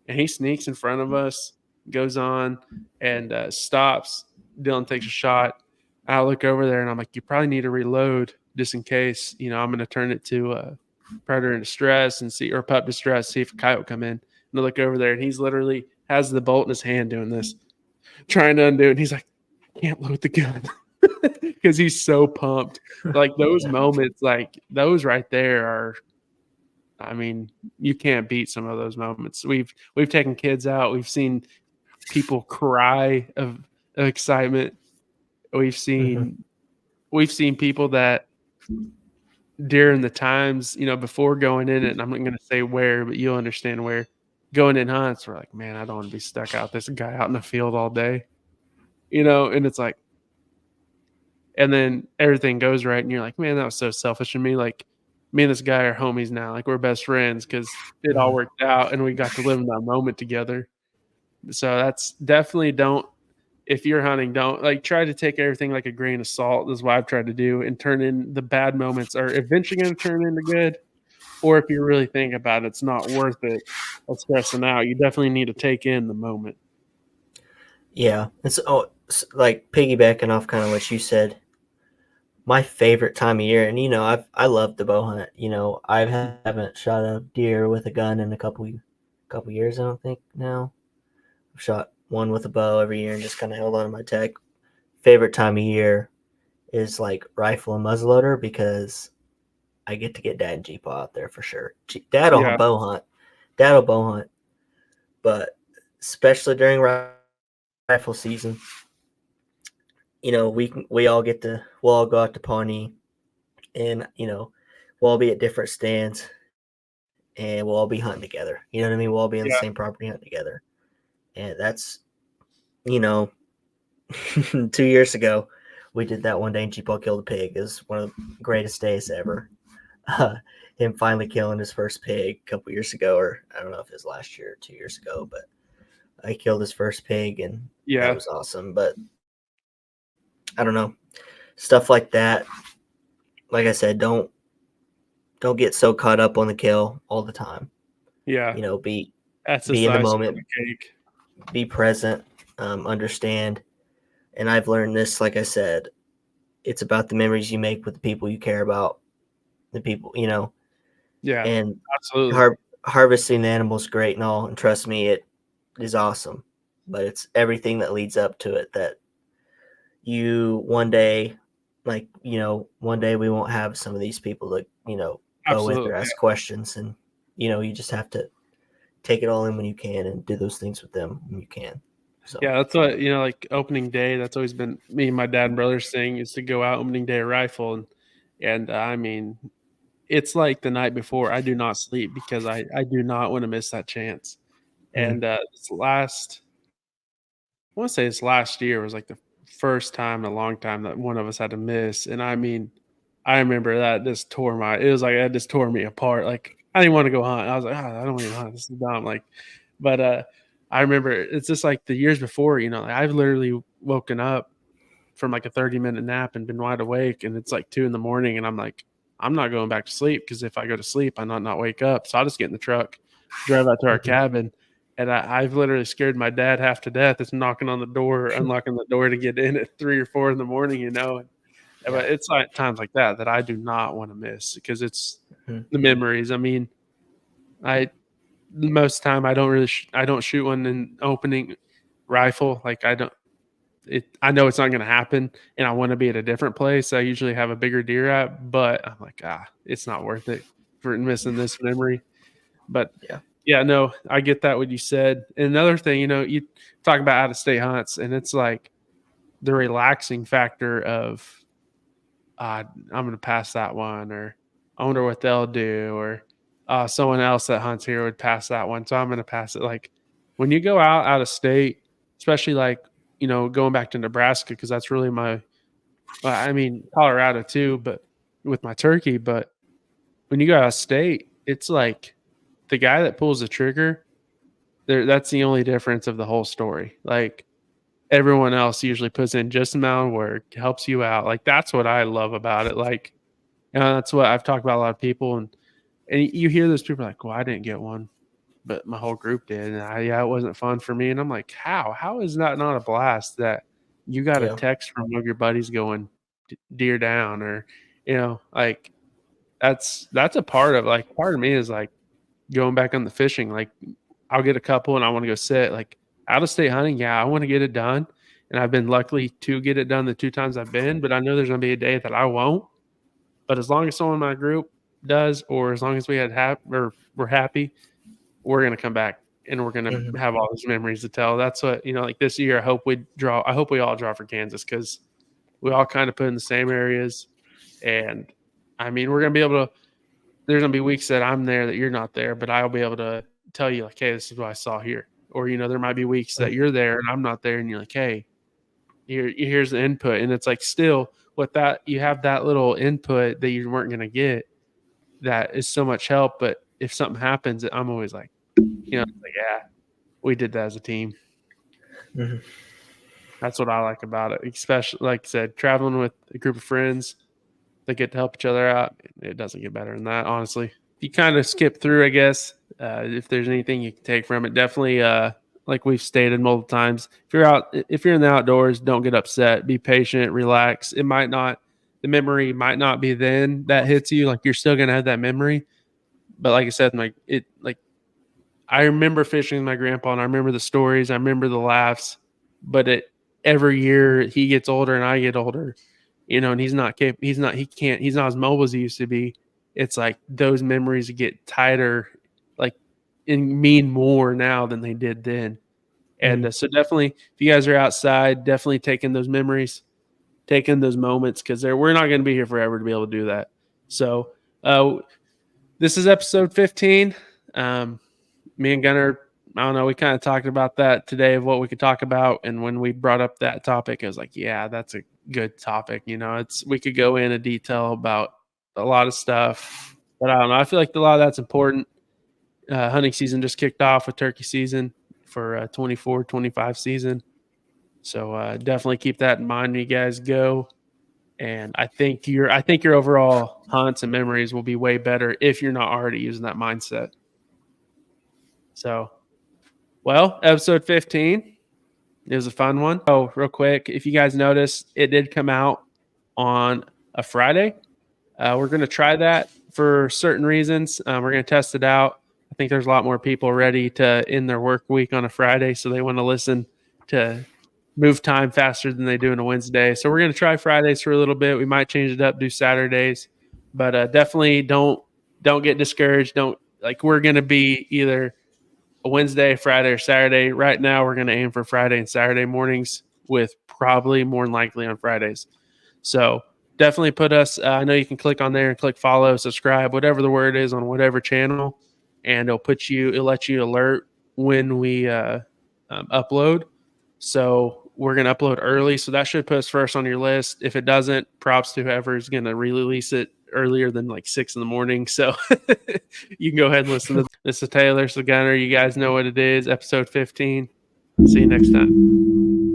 And he sneaks in front of us, goes on, and stops. Dylan takes a shot. I look over there, and I'm like, you probably need to reload just in case. I'm going to turn it to predator in distress or pup distress, see if a coyote come in. And I look over there, and he's literally has the bolt in his hand doing this, trying to undo it. And he's like, I can't load the gun because he's so pumped. Like those moments, like those right there are, you can't beat some of those moments. We've taken kids out. We've seen people cry of excitement. We've seen people that during the times, before going in it, and I'm not going to say where, but you'll understand where, going in hunts, we're like, man, I don't want to be stuck out this guy out in the field all day, and it's like, and then everything goes right, and you're like, man, that was so selfish of me. Like, me and this guy are homies now. Like, we're best friends because it all worked out, and we got to live in that moment together. So that's definitely if you're hunting, don't try to take everything like a grain of salt. This is what I've tried to do, and turn in the bad moments are eventually going to turn into good. Or if you really think about it, it's not worth it of stressing out. You definitely need to take in the moment. Yeah. It's like piggybacking off kind of what you said. My favorite time of year, and I love the bow hunt. I haven't shot a deer with a gun in a couple years. I don't think now. I've shot one with a bow every year and just kind of held on to my tech. Favorite time of year is like rifle and muzzleloader because I get to get Dad and Jeep out there for sure. Dad'll bow hunt. Dad'll bow hunt. But especially during rifle season, we'll all go out to Pawnee, and we'll all be at different stands, and we'll all be hunting together. You know what I mean? We'll all be on the same property hunting together, and that's 2 years ago we did that one day, and Jeep all killed a pig. It was one of the greatest days ever. him finally killing his first pig a couple years ago, or I don't know if it was last year or 2 years ago, but I killed his first pig, and that was awesome. But I don't know, stuff like that. Like I said, don't get so caught up on the kill all the time. Yeah. You know, be That's in the icing on moment, the cake. be present, understand. And I've learned this, like I said, it's about the memories you make with the people you care about, the people, you know. Yeah, And absolutely. harvesting the animals great and all, and trust me, it is awesome. But it's everything that leads up to it that you one day, like, you know, one day we won't have some of these people to, you know, go with Absolutely. or ask questions. And, you know, you just have to take it all in when you can and do those things with them when you can. So Yeah, that's what, you know, like opening day, that's always been me and my dad and brother's thing, is to go out opening day rifle. And I mean, it's like the night before, I do not sleep because I do not want to miss that chance. And this last, I want to say this last year was like the first time in a long time that one of us had to miss. And I mean, I remember that just tore it was like that just tore me apart. Like I didn't want to go hunt. I was like, I don't even hunt. This is dumb. Like, but I remember it's just like the years before, you know, like I've literally woken up from like a 30-minute nap and been wide awake, and it's like 2 a.m, and I'm like, I'm not going back to sleep, because if I go to sleep, I not wake up. So I'll just get in the truck, drive out to our cabin. And I've literally scared my dad half to death. It's knocking on the door, unlocking the door to get in at 3 or 4 a.m, you know. But it's like times like that I do not want to miss, because it's the memories. I mean, most of the time I don't really I don't shoot one in opening rifle. Like I know it's not going to happen, and I want to be at a different place I usually have a bigger deer at, but I'm like, it's not worth it for missing this memory. But yeah, no, I get that what you said. And another thing, you know, you talk about out of state hunts, and it's like the relaxing factor of I'm going to pass that one, or I wonder what they'll do, or someone else that hunts here would pass that one, so I'm going to pass it. Like when you go out of state, especially like, you know, going back to Nebraska, because that's really I mean, Colorado too, but with my turkey. But when you go out of state, it's like the guy that pulls the trigger, that's the only difference of the whole story. Like everyone else usually puts in just amount of work, helps you out. Like that's what I love about it. Like, you know, that's what I've talked about a lot of people, and you hear those people like, well, I didn't get one, but my whole group did, and it wasn't fun for me. And I'm like, how is that not a blast that you got a text from one of your buddies going deer down, or, you know, like that's a part of me is like going back on the fishing. Like I'll get a couple and I want to go sit. Like out of state hunting, I want to get it done, and I've been lucky to get it done the 2 times I've been, but I know there's going to be a day that I won't. But as long as someone in my group does, or as long as we're happy, we're going to come back, and we're going to have all these memories to tell. That's what, you know, like this year, I hope we all draw for Kansas, because we all kind of put in the same areas. And I mean, we're going to be able to, there's going to be weeks that I'm there that you're not there, but I'll be able to tell you like, hey, this is what I saw here. Or, you know, there might be weeks that you're there and I'm not there, and you're like, hey, here's the input. And it's like, still with that, you have that little input that you weren't going to get, that is so much help. But if something happens, I'm always like, you know, like, we did that as a team. That's what I like about it. Especially, like I said, traveling with a group of friends that get to help each other out. It doesn't get better than that, honestly. You kind of skip through, I guess, if there's anything you can take from it. Definitely, like we've stated multiple times, if you're in the outdoors, don't get upset. Be patient, relax. The memory might not be then that hits you. Like you're still gonna have that memory, but like I said, I remember fishing with my grandpa, and I remember the stories, I remember the laughs. But every year he gets older and I get older, you know, and he's not as mobile as he used to be. It's like those memories get tighter, like, and mean more now than they did then. And so definitely, if you guys are outside, definitely taking those memories, taking those moments, because we're not going to be here forever to be able to do that. So this is episode 15. Me and Gunnar, I don't know, we kind of talked about that today, of what we could talk about. And when we brought up that topic, I was like, yeah, that's a good topic. You know, we could go into detail about a lot of stuff. But I don't know. I feel like a lot of that's important. Hunting season just kicked off with turkey season for 24-25 season. So definitely keep that in mind when you guys go. And I think your overall hunts and memories will be way better if you're not already using that mindset. So, well, episode 15. It was a fun one. Oh, real quick, if you guys noticed, it did come out on a Friday. We're going to try that for certain reasons. We're going to test it out. I think there's a lot more people ready to end their work week on a Friday, so they want to listen to move time faster than they do on a Wednesday. So we're going to try Fridays for a little bit. We might change it up, do Saturdays, but definitely don't get discouraged. We're going to be either a Wednesday, Friday, or Saturday. Right now, we're going to aim for Friday and Saturday mornings, with probably more than likely on Fridays. So definitely put us. I know you can click on there and click follow, subscribe, whatever the word is on whatever channel, and it'll let you alert when we upload. So we're going to upload early. So that should put us first on your list. If it doesn't, props to whoever is going to release it earlier than like 6 a.m. So you can go ahead and listen to this. Is Taylor, the Gunner. You guys know what it is. Episode 15. See you next time.